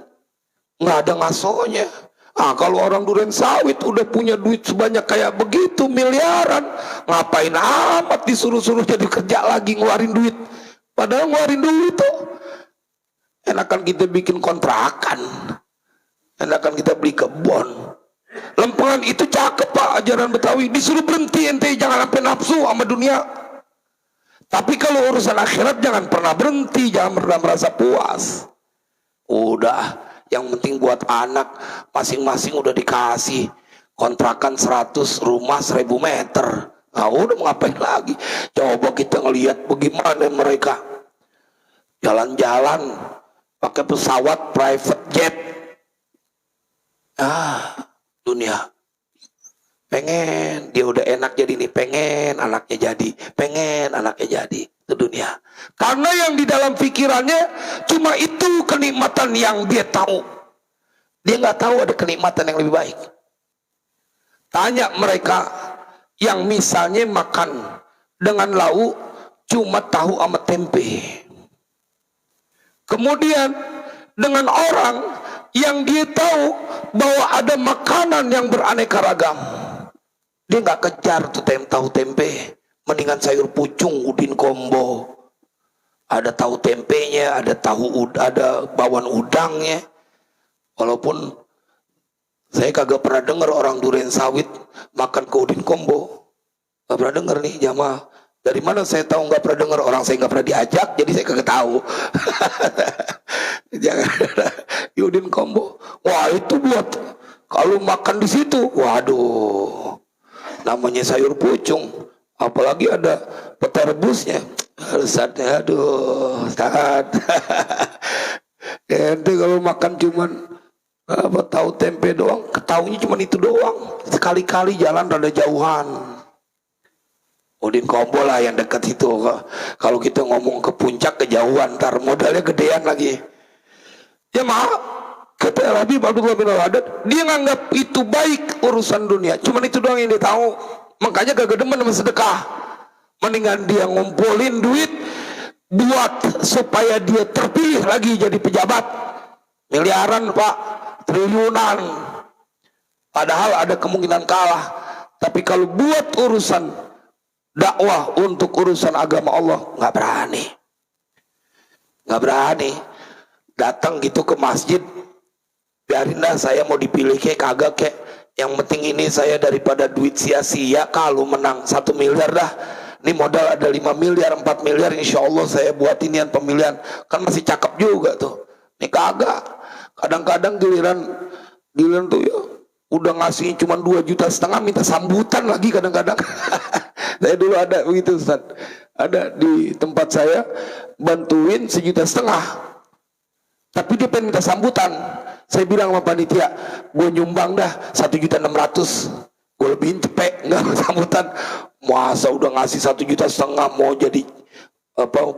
nggak ada ngasonya. Kalau orang Duren Sawit udah punya duit sebanyak kayak begitu, miliaran, ngapain amat disuruh-suruh jadi kerja lagi ngeluarin duit? Padahal ngeluarin duit tuh enakan kita bikin kontrakan, enakan kita beli kebun. Lempengan itu cakep Pak, ajaran Betawi. Disuruh berhenti ente, jangan sampai nafsu sama dunia. Tapi kalau urusan akhirat jangan pernah berhenti, jangan pernah merasa puas. Udah, yang penting buat anak masing-masing udah dikasih kontrakan 100, rumah 1000 meter. Nah udah mau ngapain lagi? Coba kita ngelihat bagaimana mereka jalan-jalan pakai pesawat private jet. Dunia pengen, dia udah enak jadi nih, pengen anaknya jadi, pengen anaknya jadi. Itu dunia. Karena yang di dalam pikirannya cuma itu kenikmatan yang dia tahu. Dia nggak tahu ada kenikmatan yang lebih baik. Tanya mereka yang misalnya makan dengan lauk cuma tahu sama tempe. Kemudian dengan orang yang dia tahu bahwa ada makanan yang beraneka ragam, dia nggak kejar tuh tahu tempe. Mendingan sayur pucung udin combo. Ada tahu tempenya, ada ada bawang udangnya. Walaupun saya kagak pernah dengar orang Duren Sawit makan ke udin combo. Gak pernah dengar nih jamaah. Dari mana saya tahu? Nggak pernah dengar, orang saya nggak pernah diajak, jadi saya kagak tahu. Jangan di udin combo. Wah itu buat kalau makan di situ, waduh, namanya sayur pucung. Apalagi ada peta rebusnya, saatnya, aduh, saat. Ente kalau makan cuman tahu tempe doang, ketahunya cuman itu doang. Sekali-kali jalan rada jauhan. Udin combo lah yang dekat itu. Kalau kita ngomong ke puncak kejauhan, ntar modalnya gedean lagi. Ya maaf, kata Habib Abdullah bin Al-Haddad, dia nganggap itu baik urusan dunia. Cuman itu doang yang dia tahu. Makanya gak demen sama sedekah. Mendingan dia ngumpulin duit buat supaya dia terpilih lagi jadi pejabat. Miliaran Pak, triliunan. Padahal ada kemungkinan kalah. Tapi kalau buat urusan dakwah, untuk urusan agama Allah, nggak berani. Nggak berani. Datang gitu ke masjid, biarin dah saya mau dipilih kayak kagak kayak. Yang penting ini saya daripada duit sia-sia, kalau menang 1 miliar dah. Ini modal ada 5 miliar, 4 miliar, insya Allah saya buat inian pemilihan. Kan masih cakep juga tuh. Ini kagak. Kadang-kadang giliran tuh ya, udah ngasih cuma 2,5 juta, minta sambutan lagi kadang-kadang. Saya dulu ada begitu Ustaz. Ada di tempat saya, bantuin 1,5 juta. Tapi dia pengen minta sambutan. Saya bilang sama panitia, gue nyumbang dah 1,6 juta. Gue lebihin cepet, nggak sambutan. Masa udah ngasih 1,5 juta mau jadi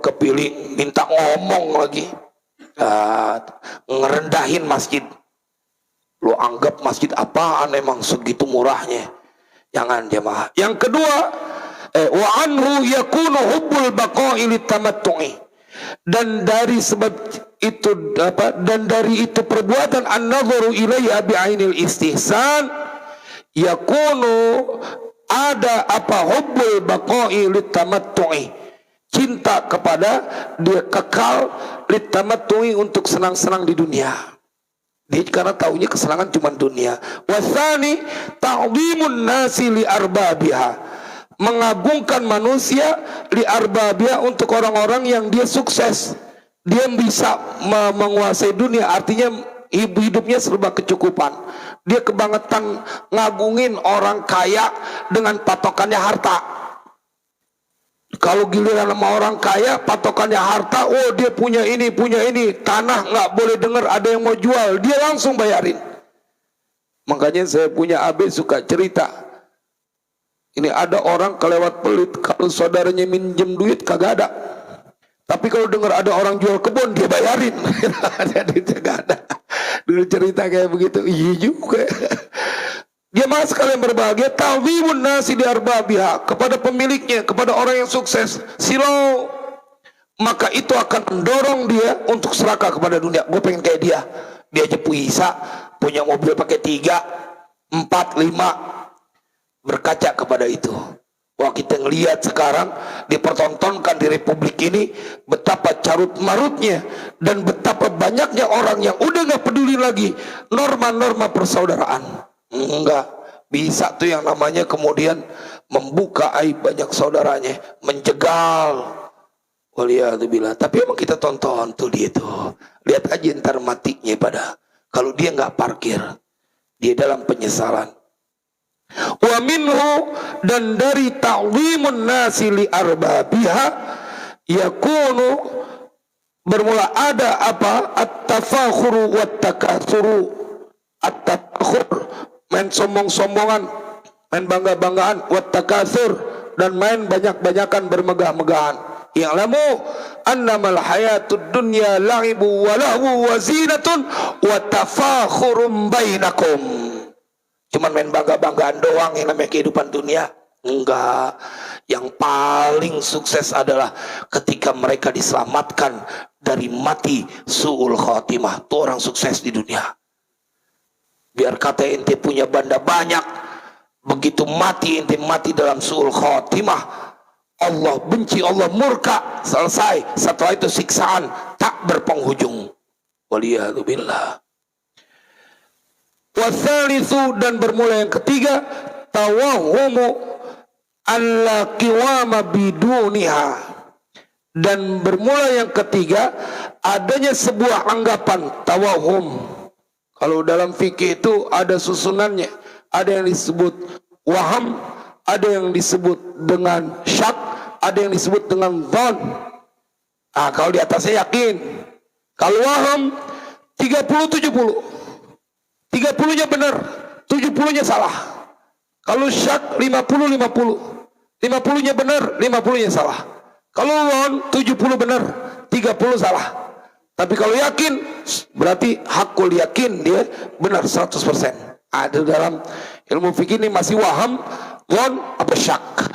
kepilih minta ngomong lagi. Ngerendahin masjid. Lo anggap masjid apaan emang segitu murahnya? Jangan jemaah. Yang kedua, wa anhu yakunu hubbul baqa'i litamattu'i. Dan dari sebab itu dan dari itu perbuatan an-nadharu ilayya bi'ainil istihsan yakunu ada hubbul baqa'i litamattu'i, cinta kepada dia kekal litamattu'i untuk senang-senang di dunia. Dia karena taunya kesenangan cuma dunia. Wasani ta'dhimun nasi li arbabiha, mengagungkan manusia li arbabiha untuk orang-orang yang dia sukses. Dia bisa menguasai dunia, artinya hidupnya serba kecukupan. Dia kebangetan ngagungin orang kaya dengan patokannya harta. Kalau giliran sama orang kaya patokannya harta, oh dia punya ini, tanah nggak boleh dengar ada yang mau jual, dia langsung bayarin. Makanya saya punya AB suka cerita, ini ada orang kelewat pelit, kalau saudaranya minjem duit kagak ada, tapi kalau dengar ada orang jual kebun dia bayarin. Jadi kagak ada. Dulu cerita kayak begitu. Iya juga. Dia mas kalian berbahagia, ta'dhimun nasi di arbabiha, kepada pemiliknya, kepada orang yang sukses, silau, maka itu akan mendorong dia untuk serakah kepada dunia. Gue pengen kayak dia aja punya mobil pakai 3, 4, 5, berkaca kepada itu. Wah, kita ngelihat sekarang dipertontonkan di republik ini betapa carut marutnya dan betapa banyaknya orang yang udah gak peduli lagi norma-norma persaudaraan. Enggak bisa tuh yang namanya kemudian membuka aib banyak saudaranya, menjegal. Waliyadzubillah. Tapi emang kita tonton tuh dia tuh, lihat aja ntar matinya pada kalau dia nggak parkir, dia dalam penyesalan. Wa minhu, dan dari ta'dhimun nasi li arbabiha yakunu, bermula ada at-tafakhuru wat takatsuru. At-tafakhur, main sombong-sombongan, main bangga-banggaan, wat takatsur, dan main banyak-banyakan bermegah-megahan. Ya'lamu annamal hayatud dunya la'ibu wa lahu wa zinatun wa tafakhurum bainakum. Cuman main bangga-banggaan doang yang namanya kehidupan dunia? Enggak. Yang paling sukses adalah ketika mereka diselamatkan dari mati su'ul khatimah. Itu orang sukses di dunia. Biar kata ente punya banda banyak, begitu mati ente mati dalam su'ul khatimah, Allah benci, Allah murka, selesai. Setelah itu siksaan tak berpenghujung. Waliyadzubillah. Watsalitsu, dan bermula yang ketiga, tawahhumu alla qiwama biduniha, dan bermula yang ketiga adanya sebuah anggapan tawahhum. Kalau dalam fikih itu ada susunannya, ada yang disebut waham, ada yang disebut dengan syak, ada yang disebut dengan dhon. Kalau di atasnya yakin. Kalau waham 30-70, 30-nya benar, 70-nya salah. Kalau syak 50-50, 50-nya benar, 50-nya salah. Kalau dhon 70 benar, 30 salah. Tapi kalau yakin, berarti hakul yakin, dia benar 100%. Ada dalam ilmu fikih ini masih waham, dhon, apa syak.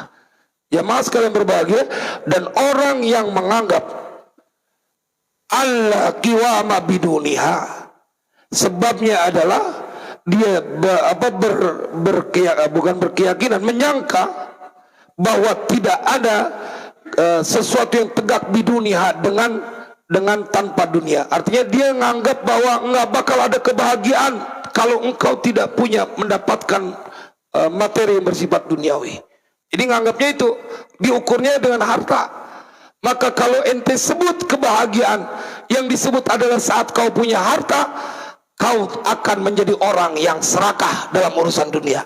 Jamaah sekalian berbahagia, dan orang yang menganggap alla qiwama biduniha, sebabnya adalah dia bukan berkeyakinan, menyangka bahwa tidak ada sesuatu yang tegak biduniha dengan tanpa dunia. Artinya dia menganggap bahwa nggak bakal ada kebahagiaan kalau engkau tidak punya mendapatkan materi yang bersifat duniawi. Jadi nganggapnya itu diukurnya dengan harta. Maka kalau ente sebut kebahagiaan, yang disebut adalah saat kau punya harta, kau akan menjadi orang yang serakah dalam urusan dunia.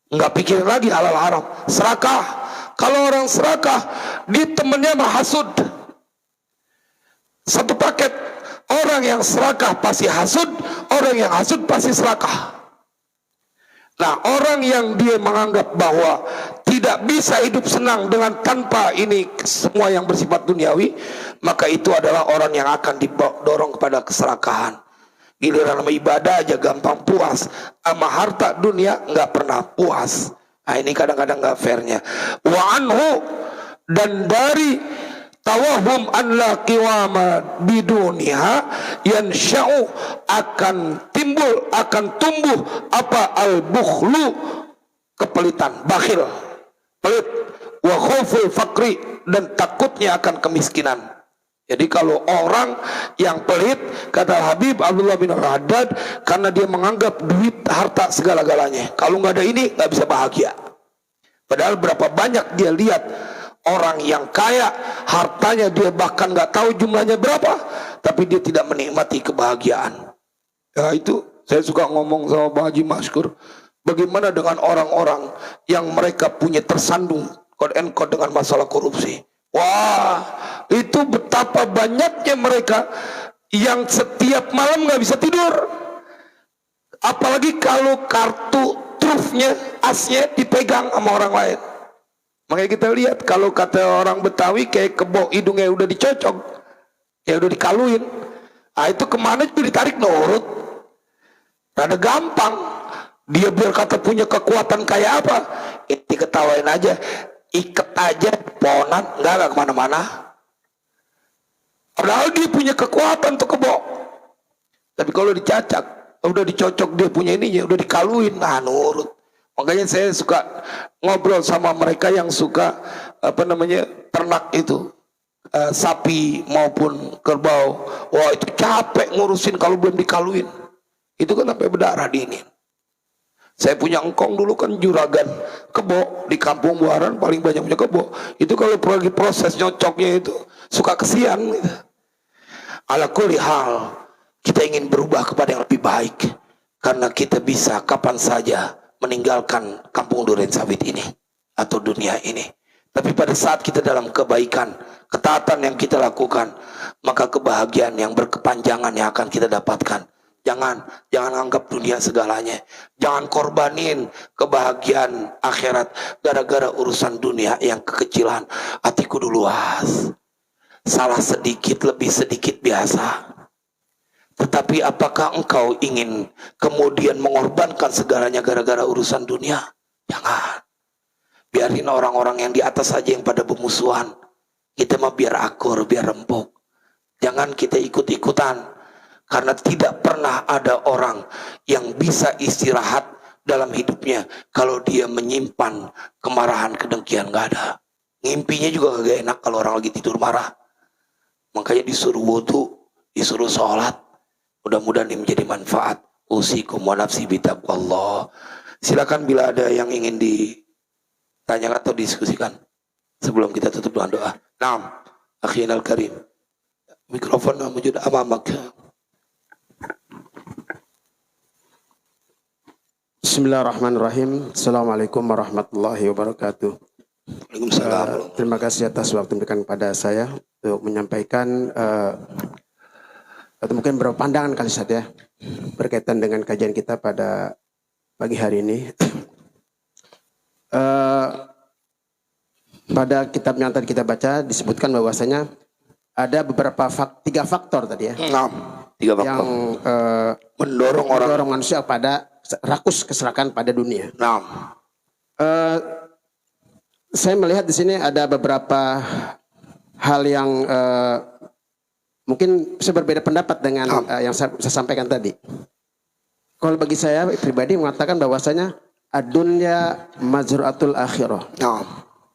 Nggak pikirin lagi halal haram, serakah. Kalau orang serakah, dia temennya mah hasud. Satu paket. Orang yang serakah pasti hasud, orang yang hasud pasti serakah. Nah, orang yang dia menganggap bahwa tidak bisa hidup senang dengan tanpa ini semua yang bersifat duniawi, maka itu adalah orang yang akan didorong kepada keserakahan. Giliran sama ibadah aja gampang puas, sama harta dunia nggak pernah puas. Nah, ini kadang-kadang nggak fairnya. Wa anhu, dan dari tawahum an la qiwama biduniha yansha'u, akan timbul, akan tumbuh apa al bukhlu, kepelitan, bakhil, pelit, wa khawful fakri, dan takutnya akan kemiskinan. Jadi kalau orang yang pelit, kata Habib Abdullah bin Al-Haddad, karena dia menganggap duit harta segala-galanya, kalau nggak ada ini nggak bisa bahagia. Padahal berapa banyak dia lihat orang yang kaya, hartanya dia bahkan nggak tahu jumlahnya berapa, tapi dia tidak menikmati kebahagiaan. Ya itu saya suka ngomong sama Pak Haji Maskur, bagaimana dengan orang-orang yang mereka punya tersandung quote-unquote dengan masalah korupsi. Wah, itu betapa banyaknya mereka yang setiap malam nggak bisa tidur. Apalagi kalau kartu trufnya, asnya dipegang sama orang lain. Makanya kita lihat kalau kata orang Betawi kayak kebo hidungnya udah dicocok, ya udah dikaluin. Ah itu kemana juga ditarik nurut. Rada gampang. Dia biar kata punya kekuatan kayak apa, ini ketawain aja, iket aja pohonan, nggak kemana-mana. Padahal dia punya kekuatan tuh kebo. Tapi kalau dicacak, udah dicocok dia punya ininya, udah dikaluin, nah nurut. Makanya saya suka ngobrol sama mereka yang suka ternak itu, sapi maupun kerbau. Wah itu capek ngurusin kalau belum dikaluin. Itu kan sampai berdarah dingin. Saya punya engkong dulu kan juragan kebo di kampung Buaran, paling banyak punya kebo. Itu kalau lagi proses nyocoknya itu suka kesian gitu. Ala kulli hal, kita ingin berubah kepada yang lebih baik, karena kita bisa kapan saja meninggalkan kampung duren sawit ini atau dunia ini. Tapi pada saat kita dalam kebaikan, ketaatan yang kita lakukan, maka kebahagiaan yang berkepanjangan yang akan kita dapatkan. Jangan anggap dunia segalanya. Jangan korbanin kebahagiaan akhirat gara-gara urusan dunia yang kekecilan. Hatiku dulu luas. Salah sedikit, lebih sedikit biasa. Tetapi apakah engkau ingin kemudian mengorbankan segalanya gara-gara urusan dunia? Jangan. Biarin orang-orang yang di atas saja yang pada bermusuhan. Kita mah biar akur, biar rempuk. Jangan kita ikut-ikutan. Karena tidak pernah ada orang yang bisa istirahat dalam hidupnya kalau dia menyimpan kemarahan, kedengkian, nggak ada. Ngimpinya juga gak enak kalau orang lagi tidur marah. Makanya disuruh wudu, disuruh sholat. Mudah-mudahan ini menjadi manfaat. Usikum wa nafsi bitaqwallah. Silakan bila ada yang ingin ditanyakan atau diskusikan sebelum kita tutup dengan doa. Naam, akhinal karim. Mikrofon mujud amamak. Bismillahirrahmanirrahim. Assalamualaikum warahmatullahi wabarakatuh. Waalaikumsalam. Terima kasih atas waktu diberikan kepada saya untuk menyampaikan atau mungkin beberapa pandangan kali saja berkaitan dengan kajian kita pada pagi hari ini. Pada kitab yang tadi kita baca disebutkan bahwasanya ada beberapa tiga faktor tadi ya. Tiga faktor yang mendorong manusia pada rakus keserakahan pada dunia. Saya melihat di sini ada beberapa hal yang mungkin bisa berbeda pendapat dengan yang saya sampaikan tadi. Kalau bagi saya pribadi mengatakan bahwasanya ad-dunya mazru'atul akhirah.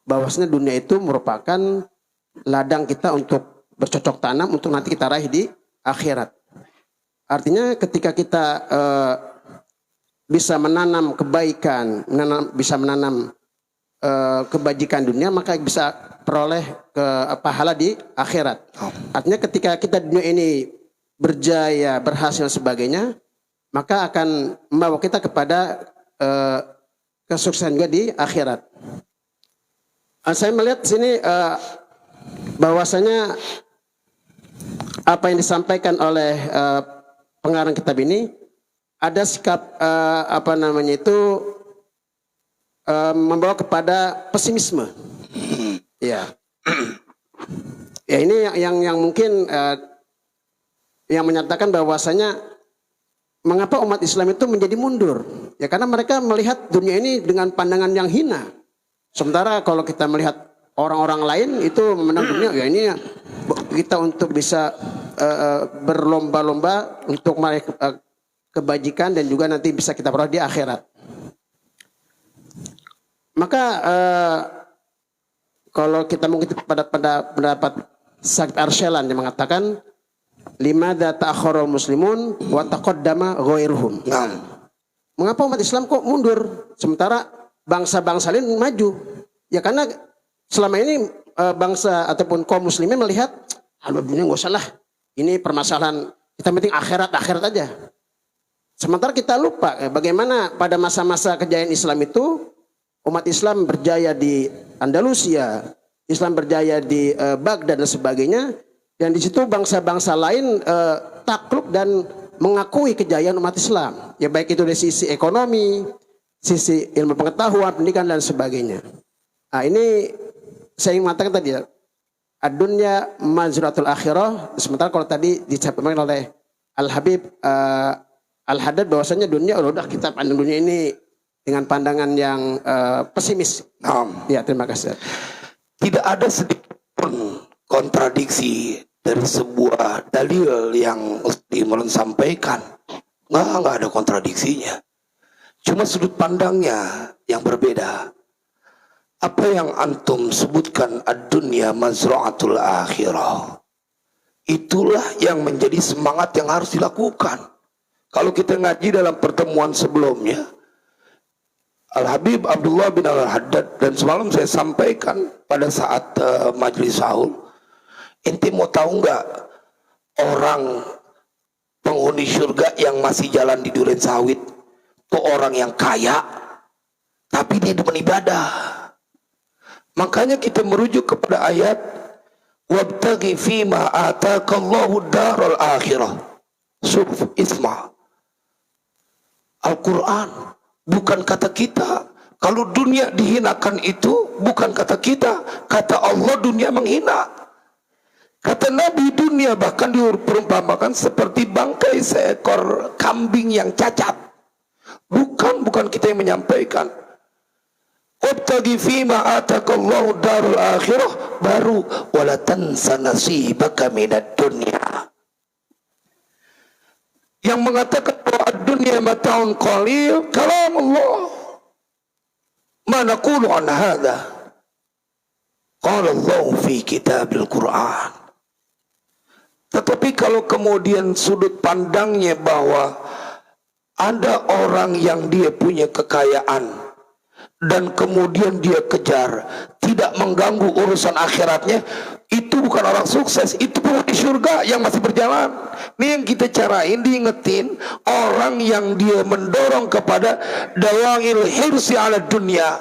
Bahwasanya dunia itu merupakan ladang kita untuk bercocok tanam untuk nanti kita raih di akhirat. Artinya ketika kita bisa menanam kebaikan, bisa menanam kebajikan dunia, maka bisa peroleh pahala di akhirat. Artinya ketika kita di dunia ini berjaya, berhasil dan sebagainya, maka akan membawa kita kepada kesuksesan juga di akhirat. Saya melihat di sini bahwasanya apa yang disampaikan oleh pengarang kitab ini ada sikap membawa kepada pesimisme. Ya. Ya ini yang mungkin yang menyatakan bahwasanya mengapa umat Islam itu menjadi mundur? Ya karena mereka melihat dunia ini dengan pandangan yang hina. Sementara kalau kita melihat orang-orang lain itu memandang dunia, ya ini kita untuk bisa berlomba-lomba untuk meraih kebajikan dan juga nanti bisa kita peroleh di akhirat. Maka kalau kita mengikuti pada pendapat Sa'id Arsyalan yang mengatakan limadza ta'akhkharul muslimun wa taqaddama ghairuhum. Mengapa umat Islam kok mundur sementara bangsa-bangsa lain maju? Ya karena selama ini bangsa ataupun kaum muslimin melihat dunia nggak usah lah. Ini permasalahan kita penting akhirat aja. Sementara kita lupa bagaimana pada masa-masa kejayaan Islam itu umat Islam berjaya di Andalusia, Islam berjaya di Baghdad dan sebagainya. Dan di situ bangsa-bangsa lain takluk dan mengakui kejayaan umat Islam. Ya baik itu dari sisi ekonomi, sisi ilmu pengetahuan, pendidikan dan sebagainya. Nah ini saya ingin mengatakan tadi ya, ad-dunya mazratul akhirah. Sementara kalau tadi disampaikan oleh Al-Habib Al-Haddad bahwasanya dunia udah kita pandang dunia ini dengan pandangan yang pesimis. Ya terima kasih. Tidak ada sedikit pun kontradiksi dari sebuah dalil yang Ustaz Imron sampaikan. Nggak ada kontradiksinya. Cuma sudut pandangnya yang berbeda. Apa yang antum sebutkan ad-dunya mazra'atul akhirah, itulah yang menjadi semangat yang harus dilakukan. Kalau kita ngaji dalam pertemuan sebelumnya, Al-Habib Abdullah bin Al-Haddad, dan semalam saya sampaikan pada saat majelis sahur, ente mau tahu nggak orang penghuni surga yang masih jalan di Duren Sawit itu orang yang kaya tapi dia demen ibadah. Makanya kita merujuk kepada ayat wabtaghi fima ataakallahu daral akhirah. Surah Isma. Al-Quran, bukan kata kita. Kalau dunia dihinakan itu bukan kata kita, kata Allah dunia menghina. Kata Nabi dunia bahkan diperumpamakan seperti bangkai seekor kambing yang cacat. Bukan kita yang menyampaikan. Wabtaghi fima ataakallahu darul akhirah, baru wala tansa nasibaka minad dunya. Yang mengatakan bahwa dunia mata'un qalil kalam Allah. Ma naqulu an hadha qala Allah fi kitabil Quran. Tetapi kalau kemudian sudut pandangnya bahwa ada orang yang dia punya kekayaan dan kemudian dia kejar, tidak mengganggu urusan akhiratnya, itu bukan orang sukses, itu penghuni surga yang masih berjalan. Ini yang kita carain, diingetin orang yang dia mendorong kepada dawangil hirsi ala dunia.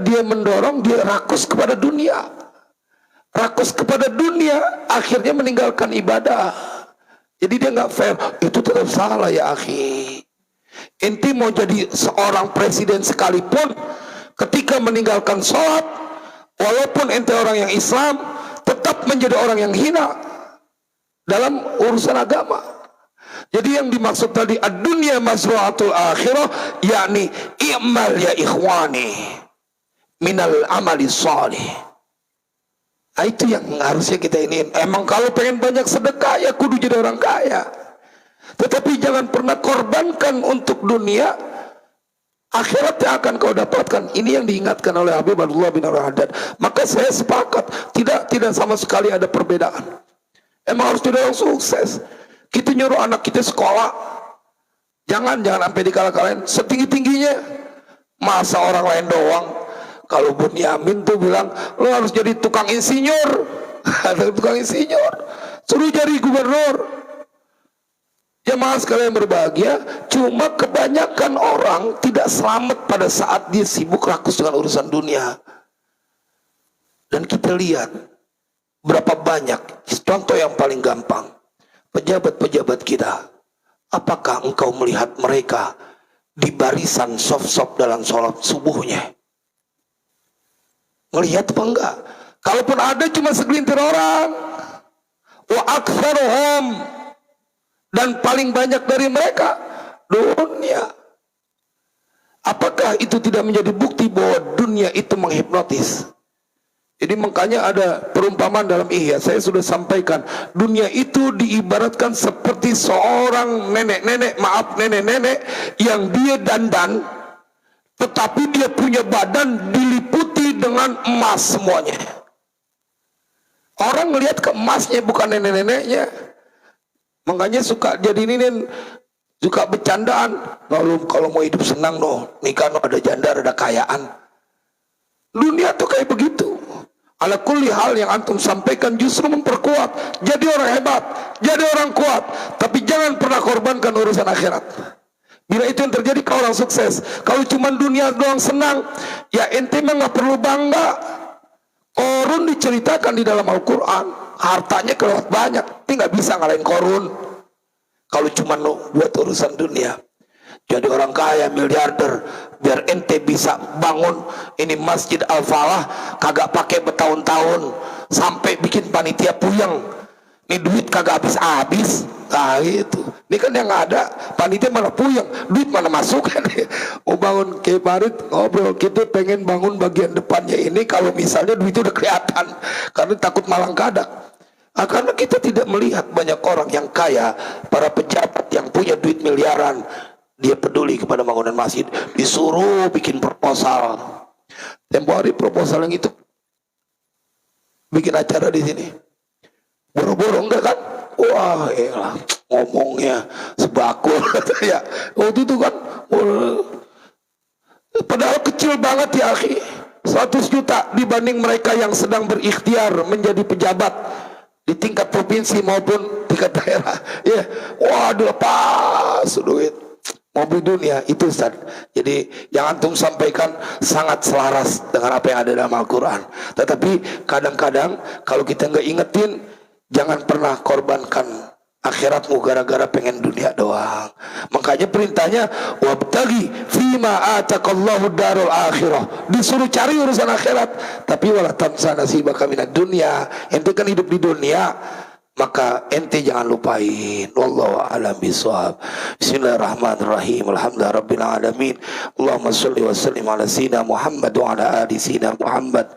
Dia mendorong, dia rakus kepada dunia. Rakus kepada dunia, akhirnya meninggalkan ibadah. Jadi dia nggak fair, itu tetap salah ya akhi. Enti mau jadi seorang presiden sekalipun, ketika meninggalkan sholat, walaupun ente orang yang Islam, tetap menjadi orang yang hina dalam urusan agama. Jadi yang dimaksud tadi ad-dunya mazra'atul akhirah, yakni i'mal ya ikhwani minal amali shalih. Nah, itu yang harusnya kita ini. Emang kalau pengen banyak sedekah ya kudu jadi orang kaya. Tetapi jangan pernah korbankan untuk dunia, akhirat yang akan kau dapatkan. Ini yang diingatkan oleh Habib Abdullah bin Al-Haddad. Maka saya sepakat, tidak sama sekali ada perbedaan. Emang harus jadi orang sukses. Kita nyuruh anak kita sekolah, jangan sampai dikalah-kalahin setinggi-tingginya. Masa orang lain doang? Kalau Bunyamin tuh bilang, lo harus jadi tukang insinyur. Ada tukang insinyur, suruh jadi gubernur. Jemaah sekalian berbahagia, cuma kebanyakan orang tidak selamat pada saat dia sibuk rakus dengan urusan dunia. Dan kita lihat berapa banyak, contoh yang paling gampang, pejabat-pejabat kita. Apakah engkau melihat mereka di barisan soft-soft dalam sholat subuhnya? Melihat apa enggak? Kalaupun ada cuma segelintir orang. Wa aktsaruhum, dan paling banyak dari mereka dunia. Apakah itu tidak menjadi bukti bahwa dunia itu menghipnotis? Jadi makanya ada perumpamaan dalam Ihya, saya sudah sampaikan, dunia itu diibaratkan seperti seorang nenek-nenek yang dia dandan, tetapi dia punya badan diliputi dengan emas semuanya. Orang ngelihat ke emasnya, bukan nenek-neneknya. Makanya suka jadi ini, suka bercandaan. Lalu kalau mau hidup senang nikah ada janda, ada kayaan. Dunia tuh kayak begitu. Ala kulli hal yang antum sampaikan justru memperkuat. Jadi orang hebat, jadi orang kuat, tapi jangan pernah korbankan urusan akhirat. Bila itu yang terjadi ke orang sukses. Kalau cuma dunia doang senang, ya ente mah nggak perlu bangga. Korun diceritakan di dalam Al-Quran, hartanya kelewat banyak, tapi nggak bisa ngalahin Korun. Kalau cuma buat urusan dunia, jadi orang kaya, miliarder, biar ente bisa bangun ini Masjid Al-Falah, kagak pakai bertahun-tahun, sampai bikin panitia puyeng. Ini duit kagak habis-habis. Nah itu, ini kan yang ada panitia malah puyeng, duit mana masuk kan? Mau bangun kayak Farid ngobrol, kita pengen bangun bagian depannya ini, kalau misalnya duit itu udah kelihatan, karena takut malang kadak. Nah, karena kita tidak melihat banyak orang yang kaya, para pejabat yang punya duit miliaran, dia peduli kepada bangunan masjid, disuruh bikin proposal. Tempo hari proposal yang itu bikin acara di sini, boro-boro enggak kan? Wah, elah, ngomongnya sebakul ya. Waktu itu kan, padahal kecil banget ya akhi, 100 juta dibanding mereka yang sedang berikhtiar menjadi pejabat di tingkat provinsi maupun tingkat daerah. Ya, waduh pas duit. Mobil dunia itu Ustaz. Jadi yang antum sampaikan sangat selaras dengan apa yang ada dalam Al-Quran. Tetapi kadang-kadang kalau kita nggak ingetin, jangan pernah korbankan akhiratmu gara-gara pengen dunia doang. Makanya perintahnya wabtaghi fima ataqallahu darul akhirah. Disuruh cari urusan akhirat, tapi wala tansa nasibaka minad dunya. Ente kan hidup di dunia, maka ente jangan lupain. Wallahu a'lam bishawab. Bismillahirrahmanirrahim. Alhamdulillahirabbil alamin. Allahumma shalli wa sallim ala sayyidina Muhammad wa ala ali sayyidina Muhammad.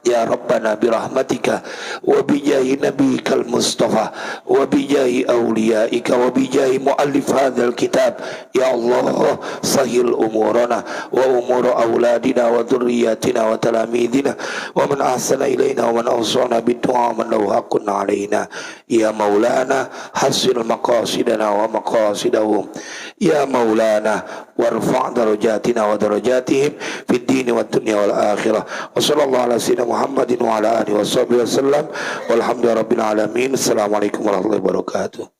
Ya Rabbana birahmatika wa bijahi nabiyikal Mustafa wa bijahi awliyaika wa bijahi muallif hadzal kitab. Ya Allah, sahil umurana wa umur auladina wa dhurriyyatina wa talamidina wa man ahsana ilaina wa man awsana bid-du'a man lahu haqqun alaina. Ya Maulana, hasil maqasidana wa maqasidahum. Ya Maulana, warfa' darajatina wa darajatihim fid dini wad dunya wal akhirah. Wa sallallahu ala sayyidina Muhammadin wa ala alihi wa sahbihi wasallam. Walhamdulillahi rabbil alamin. Assalamualaikum warahmatullahi wabarakatuh.